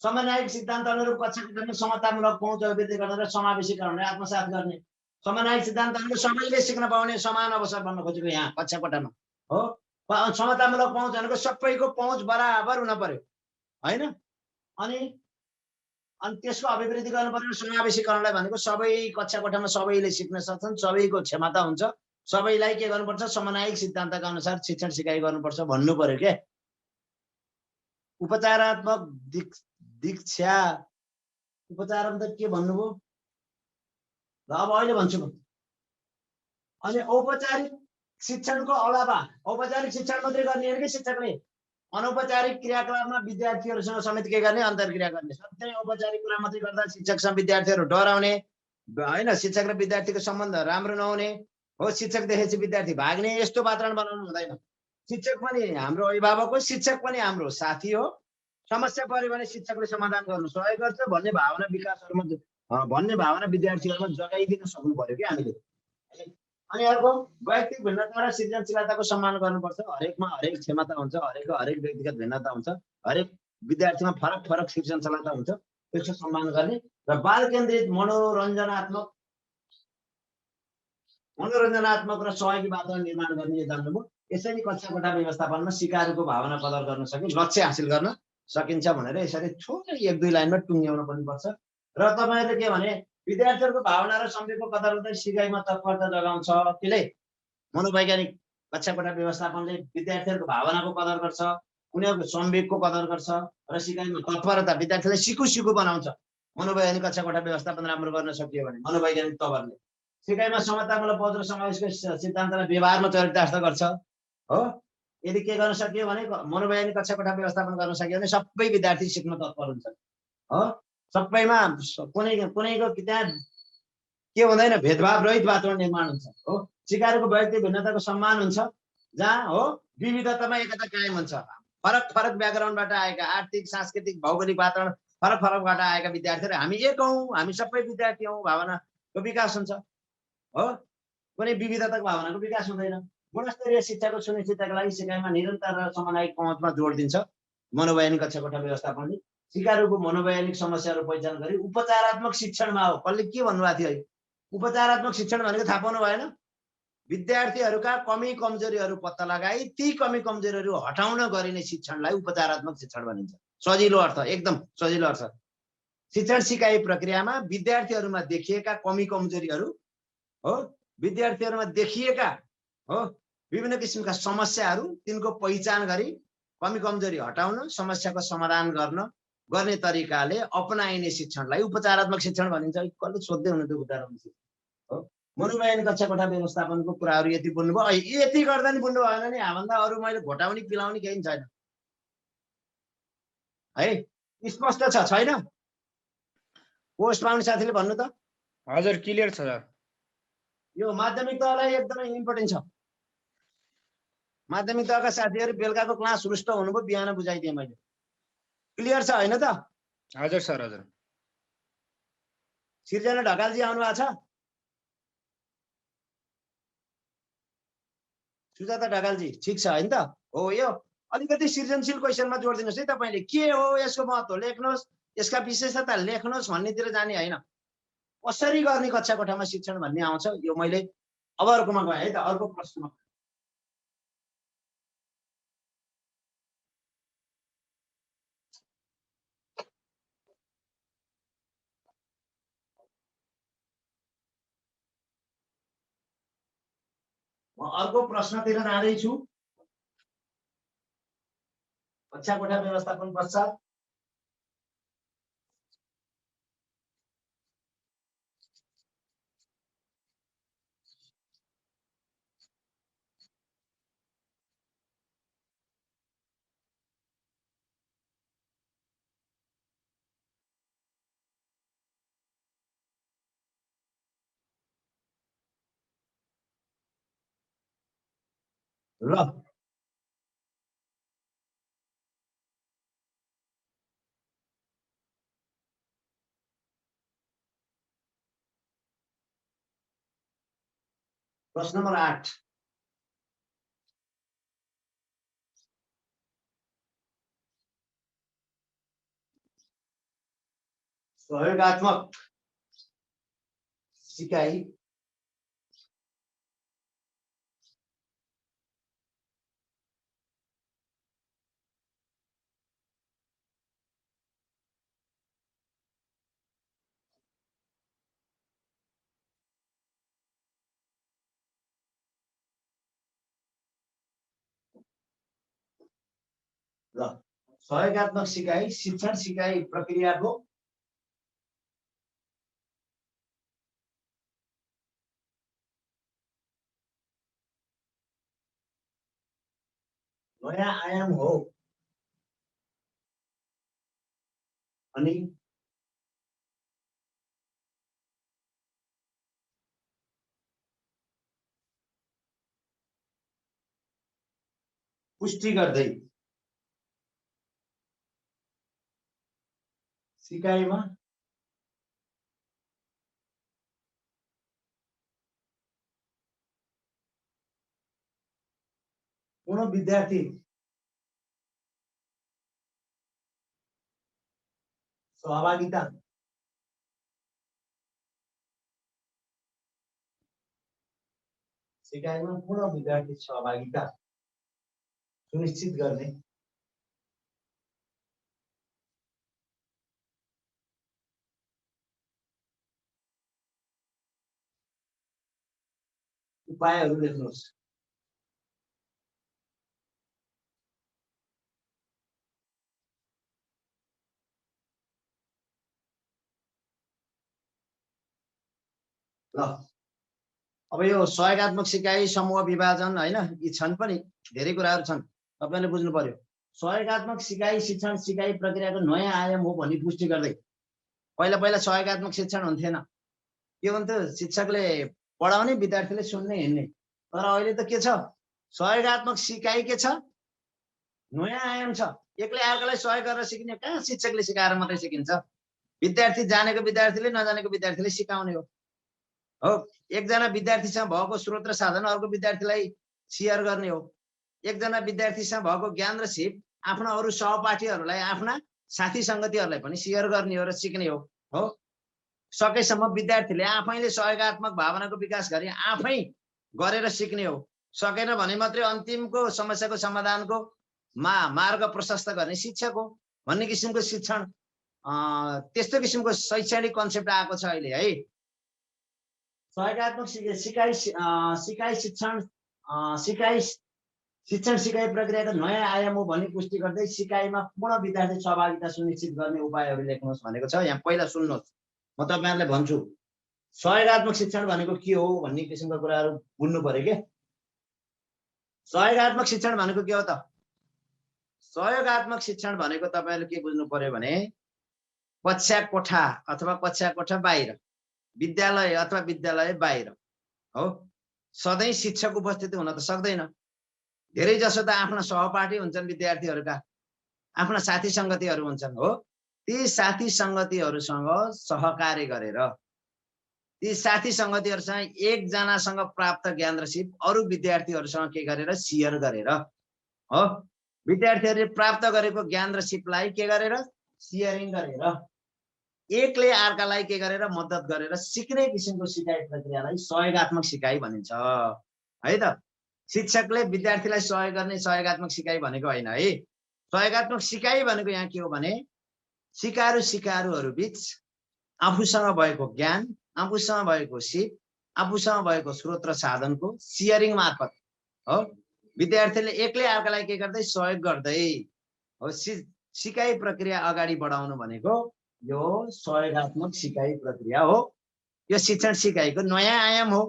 समन्वयिक सिद्धान्त अनुरूप कक्षा कोठामा समतामूलक पहुँच अभिवृद्धि गर्न र समावेशीकरणलाई आत्मसात गर्ने। समन्वयिक सिद्धान्त अनुरूप सबैले सिक्न पाउने समान अवसर भन्न खोजेको यहाँ कक्षा कोठामा हो। समतामूलक पहुँच भनेको सबैको पहुँच बराबर हुन पर्यो हैन। अनि अनि त्यसको अभिवृद्धि गर्नु पर्यो। समावेशीकरणलाई भनेको सबै कक्षा कोठामा सबैले सिक्न सक्छन्, सबैको क्षमता हुन्छ, सबैलाई के गर्नुपर्छ समन्वयिक सिद्धान्तका अनुसार शिक्षण सिकाइ गर्नुपर्छ भन्नु पर्यो के। उपचारात्मक दीक्षा उपचारात्मक के भन्नुभयो ल अब अहिले भन्छु म। अनि औपचारिक शिक्षणको अलावा औपचारिक शिक्षण मात्रै गर्ने हो कि शिक्षकले अनौपचारिक क्रियाकलापमा विद्यार्थीहरूसँग समेत के गर्ने अन्तर्क्रिया गर्ने। सधैँ औपचारिक कुरा मात्रै गर्दा शिक्षकसँग विद्यार्थीहरू डराउने होइन, शिक्षक र विद्यार्थीको सम्बन्ध राम्रो नहुने हो, शिक्षक देखेपछि विद्यार्थी भाग्ने यस्तो वातावरण बनाउनु हुँदैन। शिक्षक पनि हाम्रो अभिभावक हो, शिक्षक पनि हाम्रो साथी हो। समस्या पर्यो भने शिक्षकले समाधान गर्नु सहयोग गर्छ भन्ने भावना विकासहरुमा भन्ने भावना विद्यार्थीहरुमा जगाइदिन सक्नु पर्यो कि हामीले। अनि अर्को वैयक्तिक भिन्नता र सृजनशीलताको सम्मान गर्नुपर्छ। हरेकमा हरेक क्षमता हुन्छ, हरेकको हरेक व्यक्तिगत भिन्नता हुन्छ, हरेक विद्यार्थीमा फरक फरक सृजनशीलता हुन्छ, त्यसको सम्मान गर्ने र बाल केन्द्रित मनोरञ्जनात्मक र सहयोगी वातावरण निर्माण गर्ने जान्नुभयो। यसरी कक्षा कोठा व्यवस्थापनमा सिकारुको भावना कदर गर्न सके लक्ष्य हासिल गर्न सकिन्छ भनेर यसरी थोरै एक दुई लाइनमा टुङ्ग्याउन पनि पर्छ। र तपाईहरुले के भने विद्यार्थीहरुको भावना र संवेगको कदर गर्दै सिकाइमा तत्परता जगाउँछ। त्यसले मनोवैज्ञानिक कक्षा कोठा व्यवस्थापनले विद्यार्थीहरुको भावनाको कदर गर्छ, उनीहरुको संवेगको कदर गर्छ र सिकाइमा तत्परता विद्यार्थीलाई सिकु बनाउँछ। मनोवैज्ञानिक कक्षा कोठा व्यवस्थापन राम्रो गर्न सकियो भने मनोवैज्ञानिक तवरले सिकाइमा समतामूलक पहुँच र समावेशको सिद्धान्तलाई व्यवहारमा चरितार्थ गर्छ हो। यदि के गर्न सकियो भने मनोवैज्ञानिक कक्षा कोठा व्यवस्थापन गर्न सकियो भने सबै विद्यार्थी सिक्न तत्पर हुन्छन् हो। सबैमा कुनैको त्यहाँ के हुँदैन, भेदभाव रहित वातावरण निर्माण हुन्छ हो। सिकारुको व्यक्ति भिन्नताको सम्मान हुन्छ, जहाँ हो विविधतामा एकता कायम हुन्छ। फरक फरक ब्याकग्राउन्डबाट आएका आर्थिक सांस्कृतिक भौगोलिक वातावरण फरक फरकबाट आएका विद्यार्थीहरू हामी एक हौं, हामी सबै विद्यार्थी हौं भावनाको विकास हुन्छ हो। कुनै विविधताको भावनाको विकास हुँदैन। गुणस्तरीय शिक्षाको सुनिश्चितताका लागि सिकाइमा निरन्तर र समन्वयिक पहुँचमा जोड दिन्छ मनोवैज्ञानिक कक्षा कोठा व्यवस्थापनले। सिकारुको मनोवैज्ञानिक समस्याहरू पहिचान गरी उपचारात्मक शिक्षणमा हो। कसले के भन्नुभएको थियो है, उपचारात्मक शिक्षण भनेको थाहा पाउनु भएन? विद्यार्थीहरूका कमी कमजोरीहरू पत्ता लगाई ती कमी कमजोरीहरू हटाउन गरिने शिक्षणलाई उपचारात्मक शिक्षण भनिन्छ। सजिलो अर्थ, एकदम सजिलो अर्थ। शिक्षण सिकाइ प्रक्रियामा विद्यार्थीहरूमा देखिएका कमी कमजोरीहरू हो, विद्यार्थीहरूमा देखिएका हो विभिन्न किसिमका समस्याहरू तिनको पहिचान गरी कमी कमजोरी हटाउन समस्याको समाधान गर्ने तरिकाले अपनाइने शिक्षणलाई उपचारात्मक शिक्षण भनिन्छ। कसले सोध्दै हुनुहुन्थ्यो उपचारात्मक शिक्षण हो। मनोवैज्ञानिक कक्षा कोठा व्यवस्थापनको कुराहरू यति बुझ्नुभयो। यति गर्दा नि बुझ्नु भएन नि हामीभन्दा अरू मैले घोटाउने पिलाउने केही छैन है। स्पष्ट छ छैन? पोस्ट पाउने साथीले भन्नु त। हजुर क्लियर छ सर। यो माध्यमिक तहलाई एकदमै इम्पोर्टेन्ट छ। माध्यमिक तहका साथीहरू बेलुकाको क्लास रुष्ट हुनुभयो, बिहान बुझाइदिएँ मैले। क्लियर छ होइन त? हजुर सर हजुर। सिर्जना ढकालजी आउनु भएको छ? सुजाता ढकालजी ठिक छ होइन त? हो, यो अलिकति सृजनशील क्वेसनमा जोड दिनुहोस् है तपाईले। के हो यसको महत्त्व लेख्नुहोस्, यसका विशेषता लेख्नुहोस् भन्नेतिर जाने होइन। कसरी गर्ने कक्षा कोठामा शिक्षण भन्ने आउँछ। यो मैले अब अर्कोमा गएँ है त, अर्को प्रश्नमा। म अर्को प्रश्नतिर जाँदैछु। कक्षा कोठा व्यवस्थापन पश्चात ल प्रश्न नम्बर 8 सहयोगात्मक सिकाइ सहयोगात्मक सिकाइ शिक्षण सिकाइ प्रक्रियाको नयाँ आयाम हो अनि पुष्टि गर्दै सिकाइमा पूर्ण विद्यार्थी सहभागिता सिकाइमा पूर्ण विद्यार्थी सहभागिता सुनिश्चित गर्ने उपायहरू लेख्नुहोस्। ल अब यो सहयोगात्मक सिकाइ समूह विभाजन हैन यी छन् पनि धेरै कुराहरू छन् तपाईले बुझ्नु पर्यो। सहयोगात्मक सिकाइ शिक्षण सिकाइ प्रक्रियाको नयाँ आयाम हो भनी पुष्टि गर्दै पहिला पहिला सहयोगात्मक शिक्षण हुन्थेन के हुन्थ्यो शिक्षकले पढाउने विद्यार्थीले सुन्ने हिँड्ने तर अहिले त के छ सहयोगात्मक सिकाइ के छ नयाँ आयाम छ एक्लै अर्कालाई सहयोग गरेर सिक्ने कहाँ शिक्षकले सिकाएर मात्रै सिकिन्छ विद्यार्थी जानेको विद्यार्थीले नजानेको विद्यार्थीले सिकाउने हो एकजना विद्यार्थीसँग भएको स्रोत र साधन अर्को विद्यार्थीलाई शेयर गर्ने हो एकजना विद्यार्थीसँग भएको ज्ञान र सिप आफ्ना अरू सहपाठीहरूलाई आफ्ना साथी संगतिहरूलाई पनि शेयर गर्ने हो र सिक्ने हो सकेसम्म विद्यार्थीले आफैले सहयोगात्मक भावनाको विकास गरी आफै गरेर सिक्ने हो सकेन भने मात्रै अन्तिमको समस्याको समाधानको मार्ग प्रशस्त गर्ने शिक्षक हो भन्ने किसिमको शिक्षण त्यस्तो किसिमको शैक्षणिक कन्सेप्ट आएको छ अहिले है। सहयोगात्मक सिकाइ शिक्षण सिकाइ प्रक्रियाको नयाँ आयाम हो भनी पुष्टि गर्दै सिकाइमा पूर्ण विद्यार्थी सहभागिता सुनिश्चित गर्ने उपायहरू लेख्नुहोस् भनेको छ। यहाँ पहिला सुन्नुहोस् म तपाईहरुलाई भन्छु सहयोगात्मक शिक्षण भनेको के हो भन्ने किसिमका कुराहरू बुझ्नु पर्यो के। सहयोगात्मक शिक्षण भनेको के हो त सहयोगात्मक शिक्षण भनेको तपाईहरुले के बुझ्नु पर्यो भने कक्षा कोठा अथवा कक्षा कोठा बाहिर विद्यालय अथवा विद्यालय बाहिर हो सधैँ शिक्षक उपस्थिति हुन त सक्दैन धेरै जसो त आफ्ना सहपाठी हुन्छन् विद्यार्थीहरुका आफ्ना साथी संगतिहरु हुन्छन् हो ती साथी संगतिहरुसँग सहकार्य गरेर ती साथी संगतिहरुसँग एकजनासँग प्राप्त ज्ञान र सिप अरु विद्यार्थीहरुसँग के गरेर शेयर गरेर हो विद्यार्थीहरुले प्राप्त गरेको ज्ञान र सिपलाई के गरेर शेयरिङ गरेर एकले अर्कालाई के गरेर मद्दत गरेर सिक्ने किसिमको सिकाइ प्रक्रियालाई सहयोगात्मक सिकाइ भनिन्छ है त। शिक्षकले विद्यार्थीलाई सहयोग गर्ने सहयोगात्मक सिकाइ भनेको हैन है। सहयोगात्मक सिकाइ भनेको यहाँ के हो भने सिकारुहरु बीच आफूसँग भएको ज्ञान आफूसँग भएको सिप आफूसँग भएको स्रोत र साधनको शेयरिङ मार्फत हो विद्यार्थीले एकले अर्कालाई के गर्दै सहयोग गर्दै हो सिकाइ प्रक्रिया अगाडि बढाउनु भनेको यो सहयोगात्मक सिकाइ प्रक्रिया हो। यो शिक्षण सिकाइको नयाँ आयाम हो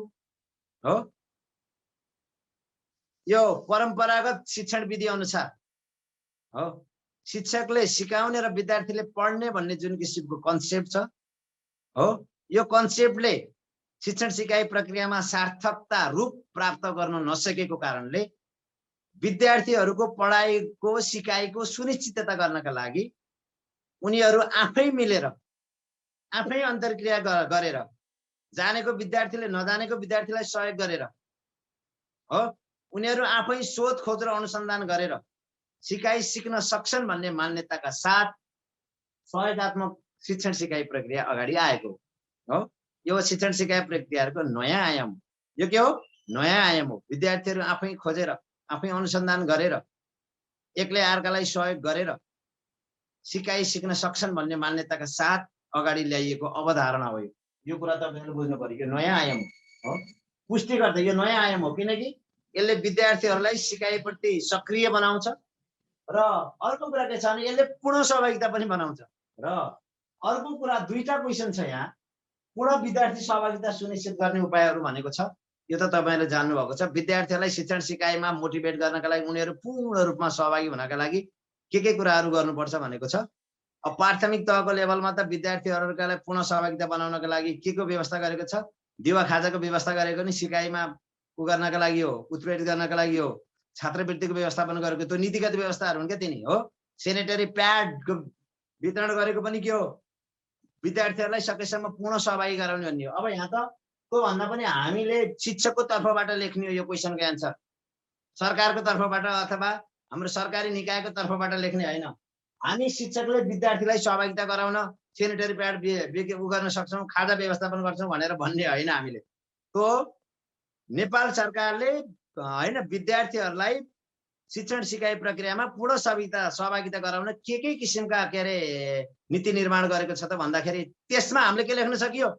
यो परम्परागत शिक्षण विधि अनुसार हो शिक्षकले सिकाउने र विद्यार्थीले पढ्ने भन्ने जुन किसिमको कन्सेप्ट छ हो यो कन्सेप्टले शिक्षण सिकाइ प्रक्रियामा सार्थकता रूप प्राप्त गर्न नसकेको कारणले विद्यार्थीहरुको पढाइको सिकाइको सुनिश्चितता गर्नका लागि उनीहरु आफै मिलेर आफै अन्तर्क्रिया गरेर जानेको विद्यार्थीले नजानेको विद्यार्थीलाई सहयोग गरेर हो उनीहरु आफै शोध खोज र अनुसन्धान गरेर सिकाइ सिक्न सक्छन् भन्ने मान्यताका साथ सहयोगात्मक शिक्षण सिकाइ प्रक्रिया अगाडि आएको हो। यो शिक्षण सिकाइ प्रक्रियाको नयाँ आयाम यो के हो नयाँ आयाम हो। विद्यार्थीहरु आफै खोजेर आफै अनुसन्धान गरेर एकले अर्कालाई सहयोग गरेर सिकाइ सिक्न सक्छन् भन्ने मान्यताका साथ अगाडि ल्याइएको अवधारणा हो। यो कुरा तपाईहरुले बुझ्नु पर्यो यो नयाँ आयाम हो पुष्टि गर्दै यो नयाँ आयाम हो किनकि यसले विद्यार्थीहरुलाई सिकाइप्रति सक्रिय बनाउँछ र अर्को कुरा के छ भने यसले पूर्ण सहभागिता पनि बनाउँछ र अर्को कुरा दुईटा क्वेसन छ यहाँ पूर्ण विद्यार्थी सहभागिता सुनिश्चित गर्ने उपायहरू भनेको छ यो त तपाईले जान्नु भएको छ विद्यार्थीहरूलाई शिक्षण सिकाइमा मोटिभेट गर्नका लागि उनीहरू पूर्ण रूपमा सहभागी हुनका लागि के कुराहरू गर्नुपर्छ भनेको छ अब प्राथमिक तहको लेभलमा त विद्यार्थीहरूलाई पूर्ण सहभागिता बनाउनका लागि के को व्यवस्था गरेको छ दिवा खाजाको व्यवस्था गरेको नि सिकाइमा उ गर्नका लागि हो उत्प्रेरित गर्नका लागि हो छात्रवृत्तिको व्यवस्थापन गरेको त्यो नीतिगत व्यवस्थाहरू हुन् क्या तिनी हो सेनेटरी प्याडको वितरण गरेको पनि के हो विद्यार्थीहरूलाई सकेसम्म पूर्ण सहभागी गराउने भन्ने हो अब यहाँ त त्यो भन्दा पनि हामीले शिक्षकको तर्फबाट लेख्ने हो यो क्वेसनको एन्सर सरकारको तर्फबाट अथवा हाम्रो सरकारी निकायको तर्फबाट लेख्ने होइन हामी शिक्षकले विद्यार्थीलाई सहभागिता गराउन सेनेटरी प्याड उ गर्न सक्छौँ खाजा व्यवस्थापन गर्छौँ भनेर भन्ने होइन हामीले त्यो नेपाल सरकारले होइन विद्यार्थीहरूलाई शिक्षण सिकाइ प्रक्रियामा पूर्ण सहभागिता गराउन के किसिमका के अरे नीति निर्माण गरेको छ त भन्दाखेरि त्यसमा हामीले के लेख्न सकियो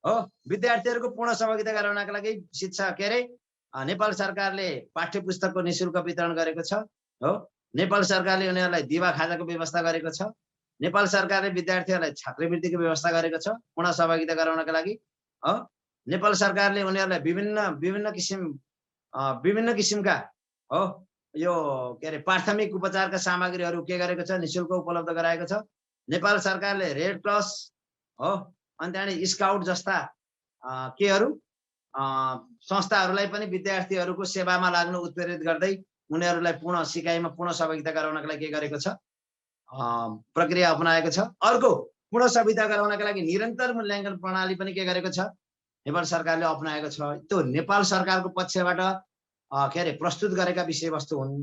हो विद्यार्थीहरूको पूर्ण सहभागिता गराउनका लागि शिक्षा के अरे नेपाल सरकारले पाठ्य पुस्तकको निःशुल्क वितरण गरेको छ हो नेपाल सरकारले उनीहरूलाई दिवा खाजाको व्यवस्था गरेको छ नेपाल सरकारले विद्यार्थीहरूलाई छात्रवृत्तिको व्यवस्था गरेको छ पूर्ण सहभागिता गराउनका लागि हो नेपाल सरकारले उनीहरूलाई विभिन्न किसिमका हो यो के अरे प्राथमिक उपचारका सामग्रीहरू के गरेको छ निःशुल्क उपलब्ध गराएको छ नेपाल सरकारले रेड क्रस हो अनि त्यहाँदेखि स्काउट जस्ता केहरू संस्थाहरूलाई पनि विद्यार्थीहरूको सेवामा लाग्न उत्प्रेरित गर्दै उनीहरूलाई पूर्ण सिकाइमा पूर्ण सहभागिता गराउनका लागि के गरेको छ प्रक्रिया अपनाएको छ अर्को पूर्ण सहभागिता गराउनका लागि निरन्तर मूल्याङ्कन प्रणाली पनि के गरेको छ नेपाल सरकारले अपनाएको छ त्यो नेपाल सरकारको पक्षबाट के अरे प्रस्तुत गरेका विषयवस्तु हुन्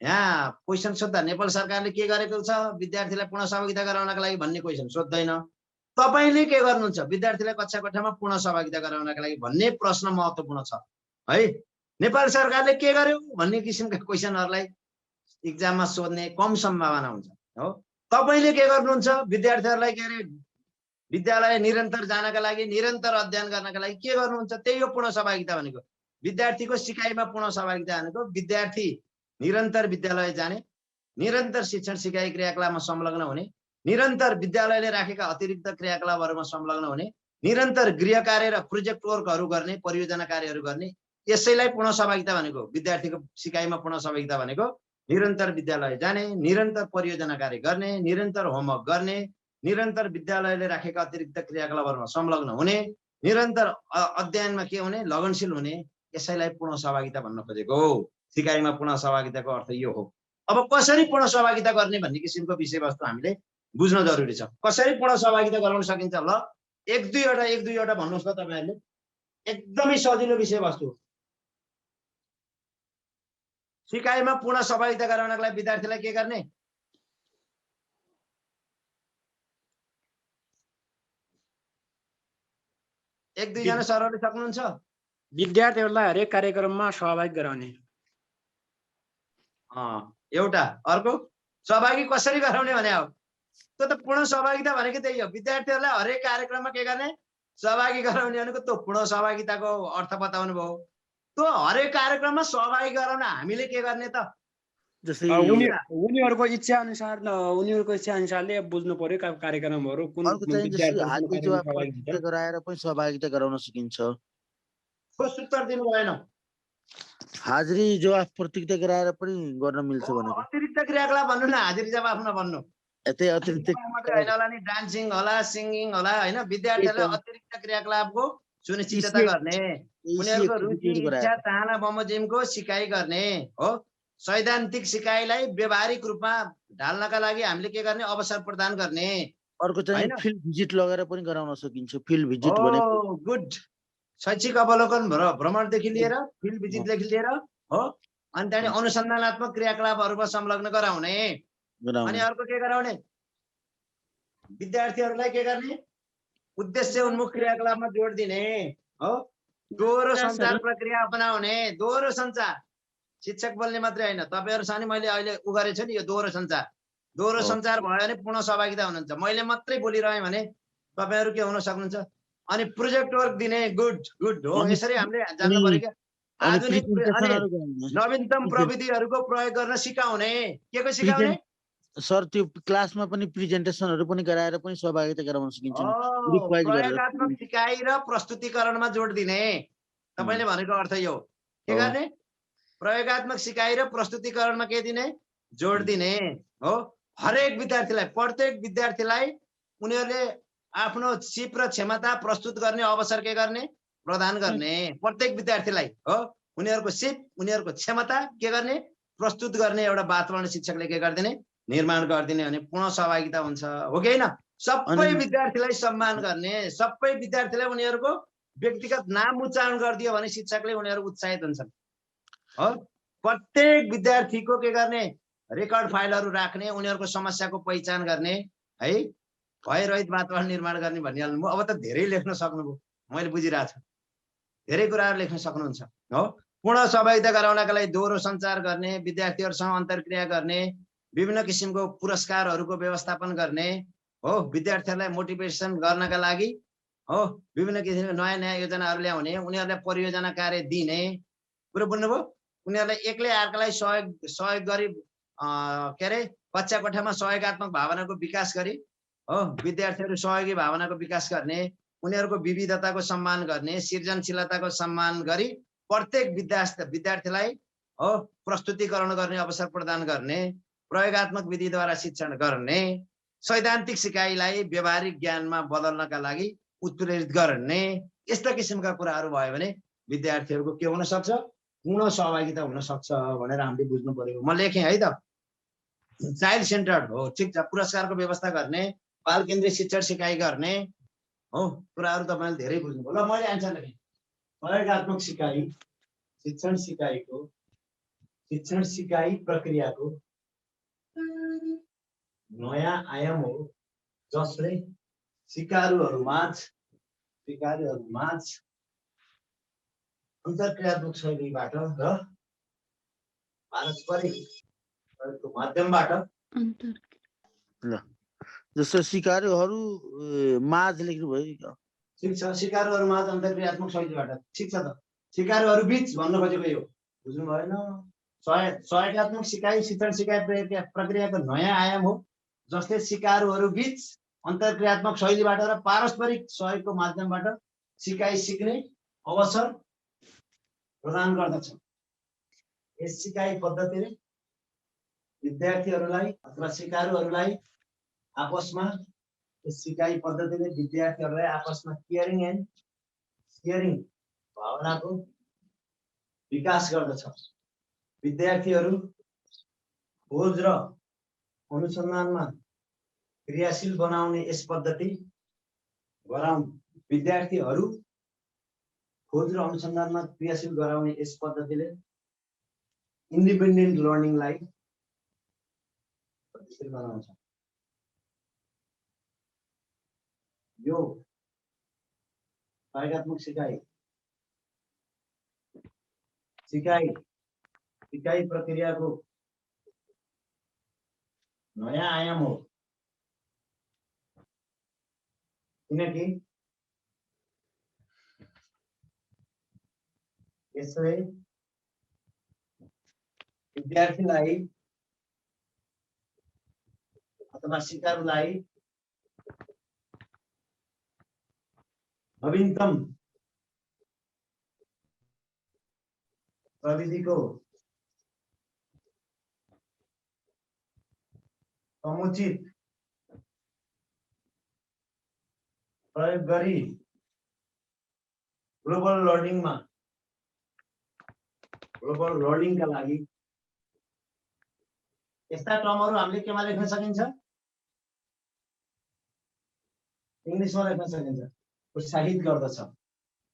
यहाँ क्वेसन सोद्धा नेपाल सरकारले के गरेको छ विद्यार्थीलाई पूर्ण सहभागिता गराउनका लागि भन्ने क्वेसन सोध्दैन तपाईले के गर्नुहुन्छ विद्यार्थीलाई कक्षा कोठामा पूर्ण सहभागिता गराउनका लागि भन्ने प्रश्न महत्त्वपूर्ण छ है नेपाल सरकारले के गर्यो भन्ने किसिमका क्वेसनहरूलाई इक्जाममा सोध्ने कम सम्भावना हुन्छ हो तपाईले के गर्नुहुन्छ विद्यार्थीहरूलाई के अरे विद्यालय निरन्तर जानका लागि निरन्तर अध्ययन गर्नका लागि के गर्नुहुन्छ त्यही हो पूर्ण सहभागिता भनेको विद्यार्थीको सिकाइमा पूर्ण सहभागिता भनेको विद्यार्थी निरन्तर विद्यालय जाने निरन्तर शिक्षण सिकाइ क्रियाकलापमा संलग्न हुने निरन्तर विद्यालयले राखेका अतिरिक्त क्रियाकलापहरूमा संलग्न हुने निरन्तर गृह कार्य र प्रोजेक्ट वर्कहरू गर्ने परियोजना कार्यहरू गर्ने यसैलाई पूर्ण सहभागिता भनेको विद्यार्थीको सिकाइमा पूर्ण सहभागिता भनेको निरन्तर विद्यालय जाने निरन्तर परियोजना कार्य गर्ने निरन्तर होमवर्क गर्ने निरन्तर विद्यालयले राखेका अतिरिक्त क्रियाकलापहरूमा संलग्न हुने निरन्तर अध्ययनमा के हुने लगनशील हुने यसैलाई पूर्ण सहभागिता भन्न खोजेको हो सिकाइमा पूर्ण सहभागिताको अर्थ यो हो अब कसरी पूर्ण सहभागिता गर्ने भन्ने किसिमको विषयवस्तु हामीले बुझ्न जरुरी छ कसरी पूर्ण सहभागिता गराउन सकिन्छ ल एक दुईवटा भन्नुहोस् त तपाईहरुले एकदमै सजिलो विषयवस्तु सिकाइमा पूर्ण सहभागिता गराउनका लागि विद्यार्थीलाई के गर्ने एक दुईजना सरहरूले सक्नुहुन्छ विद्यार्थीहरूलाई हरेक कार्यक्रममा सहभागी गराउने एउटा अर्को सहभागी कसरी गराउने भने हो त्यो त पूर्ण सहभागिता भनेको त्यही हो विद्यार्थीहरूलाई हरेक कार्यक्रममा के गर्ने सहभागी गराउने भनेको त्यो पूर्ण सहभागिताको अर्थ बताउनु भयो त्यो हरेक कार्यक्रममा सहभागी गराउन हामीले के गर्ने त जस्तै उनीहरुको इच्छा अनुसारले बुझ्नु पर्यो कार्यक्रमहरु कुन विद्यार्थी गराएर पनि सहभागिता गराउन सकिन्छ उत्तर दिनु भएन हाजिरी जवाफ प्रतियोगिता गराएर पनि गर्न मिल्छ भनेको अतिरिक्त क्रियाकलाप भन्नु न हाजिरी जवाफ नभन्नु यतै अतिरिक्त मात्रै हैन होला नि डान्सिङ होला सिंगिङ होला हैन विद्यार्थीले अतिरिक्त क्रियाकलापको सुनिश्चितता गर्ने उनीहरुको रुचि इच्छा चाहना बमोजिमको सिकाइ गर्ने हो सैद्धान्तिक सिकाइलाई व्यावहारिक रूपमा ढाल्नका लागि हामीले के गर्ने अवसर प्रदान गर्ने अर्को चाहिँ फिल्ड भिजिट लगेर पनि गराउन सकिन्छ फिल्ड भिजिट भनेको गुड शैक्षिक अवलोकन भ्रमणदेखि लिएर फिल्ड भिजिटदेखि लिएर हो अनि त्यहाँदेखि अनुसन्धानात्मक क्रियाकलापहरूमा संलग्न गराउने अनि अर्को के गराउने विद्यार्थीहरूलाई के गर्ने उद्देश्य उन्मुख क्रियाकलापमा जोड दिने हो दोहोरो सञ्चार प्रक्रिया अपनाउने दोहोरो सञ्चार शिक्षक बोल्ने मात्रै हैन तपाईहरुसँग मैले अहिले उ गरेछु नि यो दोहोरो सञ्चार भयो भने पूर्ण सहभागिता हुनुहुन्छ मैले मात्रै बोलिरहे भने तपाईहरु के हुन सक्नुहुन्छ अनि प्रोजेक्ट वर्क दिने गुड हो यसरी हामीले जान्नु पर्यो क्या अनि आधुनिक प्रेजेन्टेसनहरु गराउने नवीनतम प्रविधिहरूको प्रयोग गर्न सिकाउने के को सिकाउने सर त्यो क्लासमा पनि प्रेजेन्टेसनहरु पनि गराएर पनि सहभागिता गराउन सकिन्छ ग्रुप वाइज गरेर प्रयोगात्मक सिकाइ र प्रस्तुतिकरणमा जोड दिने तपाईले भनेको अर्थ यो के गर्ने प्रयोगात्मक सिकाइ र प्रस्तुतिकरणमा के दिने जोड दिने हो हरेक विद्यार्थीलाई प्रत्येक विद्यार्थीलाई उनीहरूले आफ्नो सिप र क्षमता प्रस्तुत गर्ने अवसर के गर्ने प्रदान गर्ने प्रत्येक विद्यार्थीलाई हो उनीहरूको सिप उनीहरूको क्षमता के गर्ने प्रस्तुत गर्ने एउटा वातावरण शिक्षकले के गर्दिने निर्माण गरिदिने भने पूर्ण सहभागिता हुन्छ हो कि हैन सबै विद्यार्थीलाई सम्मान गर्ने सबै विद्यार्थीलाई उनीहरूको व्यक्तिगत नाम उच्चारण गरिदियो भने शिक्षकले उनीहरू उत्साहित हुन्छन् हो प्रत्येक विद्यार्थीको के गर्ने रेकर्ड फाइलहरू राख्ने उनीहरूको समस्याको पहिचान गर्ने है भयरहित वातावरण निर्माण गर्ने भनिहाल्नु अब त धेरै लेख्न सक्नुभयो मैले बुझिरहेको छु धेरै कुराहरू लेख्न सक्नुहुन्छ हो पूर्ण सहभागिता गराउनका लागि दोहोरो सञ्चार गर्ने विद्यार्थीहरूसँग अन्तर्क्रिया गर्ने विभिन्न किसिमको पुरस्कारहरूको व्यवस्थापन गर्ने हो विद्यार्थीहरूलाई मोटिभेसन गर्नका लागि हो विभिन्न किसिमको नयाँ नयाँ योजनाहरू ल्याउने उनीहरूलाई परियोजना कार्य दिने कुरो बुझ्नुभयो उनीहरूलाई एक्लै अर्कालाई सहयोग गरी के अरे कक्षा कोठामा सहयोगात्मक भावनाको विकास गरी हो विद्यार्थीहरू सहयोगी भावनाको विकास गर्ने उनीहरूको विविधताको सम्मान गर्ने सृजनशीलताको सम्मान गरी प्रत्येक विद्यार्थीलाई हो प्रस्तुतिकरण गर्ने अवसर प्रदान गर्ने प्रयोगात्मक विधिद्वारा शिक्षण गर्ने सैद्धान्तिक सिकाइलाई व्यावहारिक ज्ञानमा बदल्नका लागि उत्प्रेरित गर्ने यस्ता किसिमका कुराहरू भयो भने विद्यार्थीहरूको के हुन सक्छ पूर्ण सहभागिता हुन सक्छ भनेर हामीले बुझ्नु पर्यो म लेखेँ है त चाइल्ड सेन्टर्ड हो ठिक छ पुरस्कारको व्यवस्था गर्ने बाल केन्द्रित शिक्षण सिकाइ गर्ने हो कुराहरू तपाईँले धेरै बुझ्नुभयो ल मैले एन्सर लेखेँ प्रयोगात्मक सिकाइ शिक्षण सिकाइ प्रक्रियाको नयाँ आयाम हो जसले सिकारुहरूमाझ अन्तर्क्रियात्मक शैलीबाट र पारस्परिक माध्यमबाट जस्तो सिकारुहरू माझ लेख्नुभयो ठिक छ सिकारुहरूमाझ अन्तर्क्रियात्मक शैलीबाट ठिक छ त सिकारुहरू बीच भन्न खोजेको यो बुझ्नु भएन सहयोगात्मक सिकाइ शिक्षण सिकाइ प्रक्रियाको नयाँ आयाम हो जसले सिकारुहरू बीच अन्तर्क्रियात्मक शैलीबाट र पारस्परिक सहयोगको माध्यमबाट सिकाइ सिक्ने अवसर प्रदान गर्दछ यस सिकाइ पद्धतिले विद्यार्थीहरूलाई अथवा सिकारुहरूलाई आपसमा केयरिङ भावनाको विकास गर्दछ विद्यार्थीहरू खोज र अनुसन्धानमा क्रियाशील बनाउने यस पद्धति इन्डिपेन्डेन्ट लर्निङलाई गतिशील बनाउँछ यो प्रयोगात्मक सिकाइ प्रक्रियाको नयाँ आयाम हो किनकि यसले विद्यार्थीलाई अथवा सिकारुलाई नवीनतम प्रविधिको समुचित प्रयोग गरी ग्लोबल लर्निङका लागि यस्ता टर्महरू हामीले केमा लेख्न सकिन्छ इङ्ग्लिसमा लेख्न सकिन्छ प्रोत्साहित गर्दछ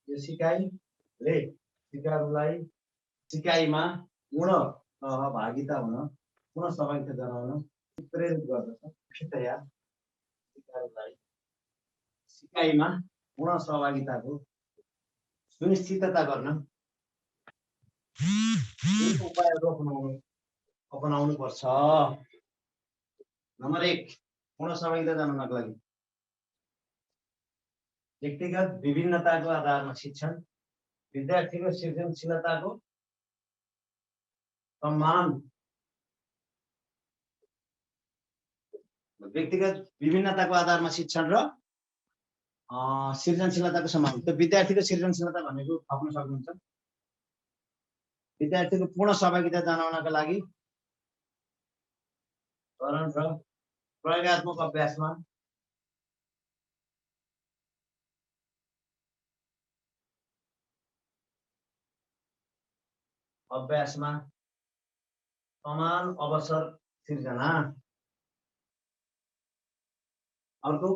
यो सिकाइले सिकारुलाई सिकाइमा पूर्ण सहभागिता हुन पूर्ण सहभागिता गराउन प्रेरित गर्दछ मुख्यतया सिकारुलाई सिकाइमा पूर्ण सहभागिताको सुनिश्चितता गर्न उपायहरू अपनाउनु पर्छ नम्बर 1 पूर्ण सहभागिता जनाउनको लागि व्यक्तिगत विभिन्नताको आधारमा शिक्षण विद्यार्थीको सृजनशीलताको सम्मान, व्यक्तिगत विभिन्नताको आधारमा शिक्षण र सृजनशीलताको सम्मान। त्यो विद्यार्थीको सृजनशीलता भनेको थप्न सक्नुहुन्छ। विद्यार्थीको पूर्ण सहभागिता जनाउनका लागि चरण र प्रयोगात्मक अभ्यासमा समान अवसर सिर्जना। अर्को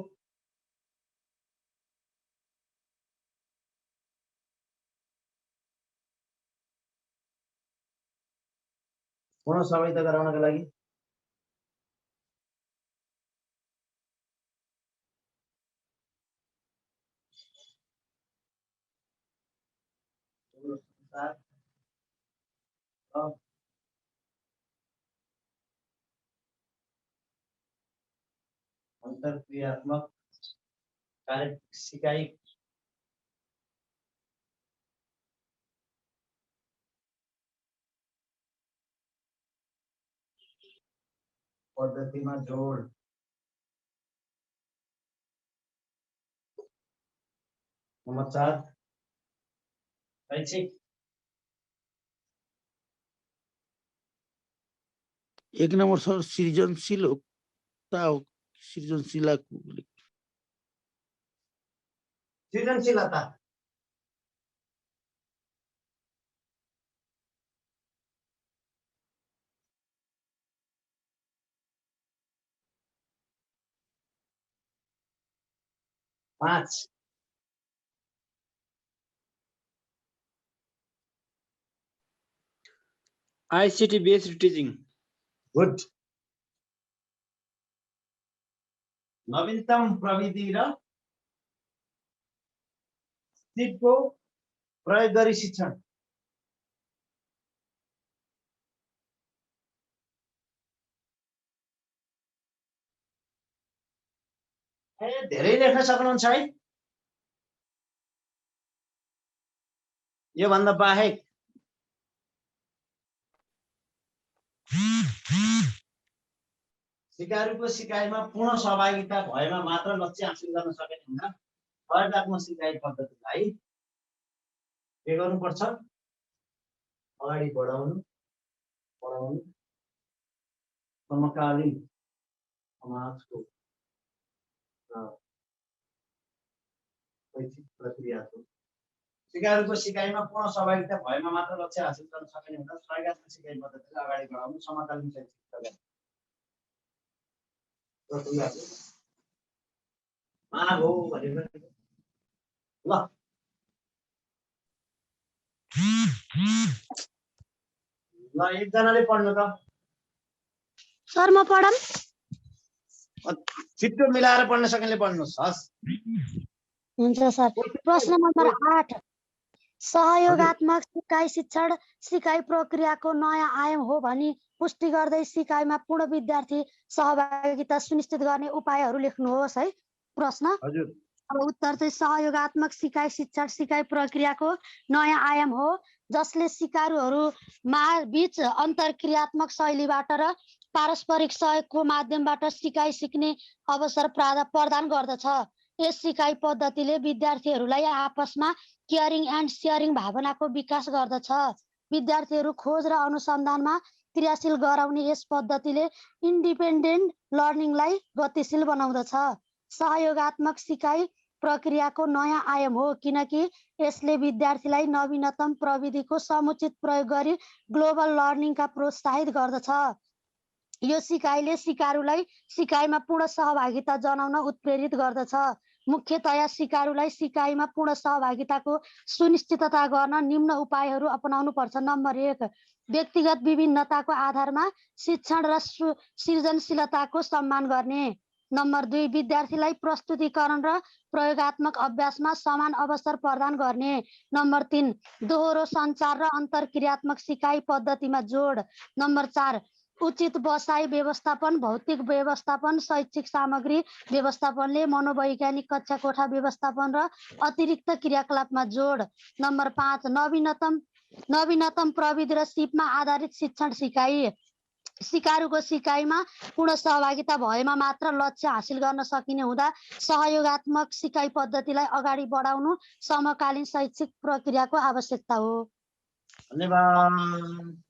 पूर्ण सहभागिता गराउनका लागि अन्तरक्रियात्मक कार्य सिकाइ पद्धतिमा जोड। नम्बर 4 शैक्षिक 1 नम्बर सर सृजनशीलता हो। सृजनशीलता पाँच ICT based teaching, गुड। नवीनतम प्रविधि र सिपको प्रयोग गरी शिक्षण। धेरै लेख्न सक्नुहुन्छ है। यो भन्दा बाहेक सिकारुको सिकाइमा पूर्ण सहभागिता भएमा मात्र लक्ष्य हासिल गर्न सकिने हुँदा प्रयोगात्मक सिकाइ पद्धतिलाई के गर्नुपर्छ? अगाडि बढाउनु समकालीन समाजको शैक्षिक प्रक्रियाको सिकारुको सिकाइमा पूर्ण सहभागिता भएमा मात्र लक्ष्य हासिल गर्न सकिने हुँदा प्रयोगात्मक सिकाइ पद्धतिलाई अगाडि बढाउनु समकालीन शैक्षिक प्रक्रिया माग हो भनेर ल। एकजनाले पढ्नु त सर म पढम। छिट्टो मिलाएर पढ्न सक्नेले पढ्नुहोस्। हस् हुन्छ सर। प्रश्न नम्बर 8 सहयोगात्मक सिकाइ शिक्षण सिकाइ प्रक्रियाको नयाँ आयाम हो भनी पुष्टि गर्दै सिकाइमा पूर्ण विद्यार्थी सहभागिता सुनिश्चित गर्ने उपायहरू लेख्नुहोस् है। प्रश्न हजुर। अब उत्तर चाहिँ सहयोगात्मक सिकाइ शिक्षण सिकाइ प्रक्रियाको नयाँ आयाम हो जसले सिकारुहरू बीच अन्तरक्रियात्मक शैलीबाट र पारस्परिक सहयोगको माध्यमबाट सिकाइ सिक्ने अवसर प्रदान गर्दछ। यस सिकाइ पद्धतिले विद्यार्थीहरूलाई आपसमा केयरिङ एन्ड सेयरिङ भावनाको विकास गर्दछ। विद्यार्थीहरू खोज र अनुसन्धानमा क्रियाशील गराउने यस पद्धतिले इन्डिपेन्डेन्ट लर्निङलाई गतिशील बनाउँदछ। सहयोगात्मक सिकाइ प्रक्रियाको नयाँ आयाम हो किनकि यसले विद्यार्थीलाई नवीनतम प्रविधिको समुचित प्रयोग गरी ग्लोबल लर्निङका प्रोत्साहित गर्दछ। यो सिकाइले सिकारुलाई सिकाइमा पूर्ण सहभागिता जनाउन उत्प्रेरित गर्दछ। मुख्यतया सिकारुलाई सिकाइमा पूर्ण सहभागिताको सुनिश्चितता गर्न निम्न उपायहरू अपनाउनु पर्छ। नम्बर 1 व्यक्तिगत विभिन्नताको आधारमा शिक्षण र सृजनशीलताको सम्मान गर्ने। नम्बर 2 विद्यार्थीलाई प्रस्तुतिकरण र प्रयोगात्मक अभ्यासमा समान अवसर प्रदान गर्ने। नम्बर 3 दोहोरो सञ्चार र अन्तरक्रियात्मक सिकाइ पद्धतिमा जोड। नम्बर 4 उचित बसाइ व्यवस्थापन, भौतिक व्यवस्थापन, शैक्षिक सामग्री व्यवस्थापनले मनोवैज्ञानिक कक्षा कोठा व्यवस्थापन र अतिरिक्त क्रियाकलापमा जोड। नम्बर 5 नवीनतम प्रविधि र सिपमा आधारित शिक्षण सिकाइ। सिकारुको सिकाइमा पूर्ण सहभागिता भएमा मात्र लक्ष्य हासिल गर्न सकिने हुँदा सहयोगात्मक सिकाइ पद्धतिलाई अगाडि बढाउनु समकालीन शैक्षिक प्रक्रियाको आवश्यकता हो। धन्यवाद।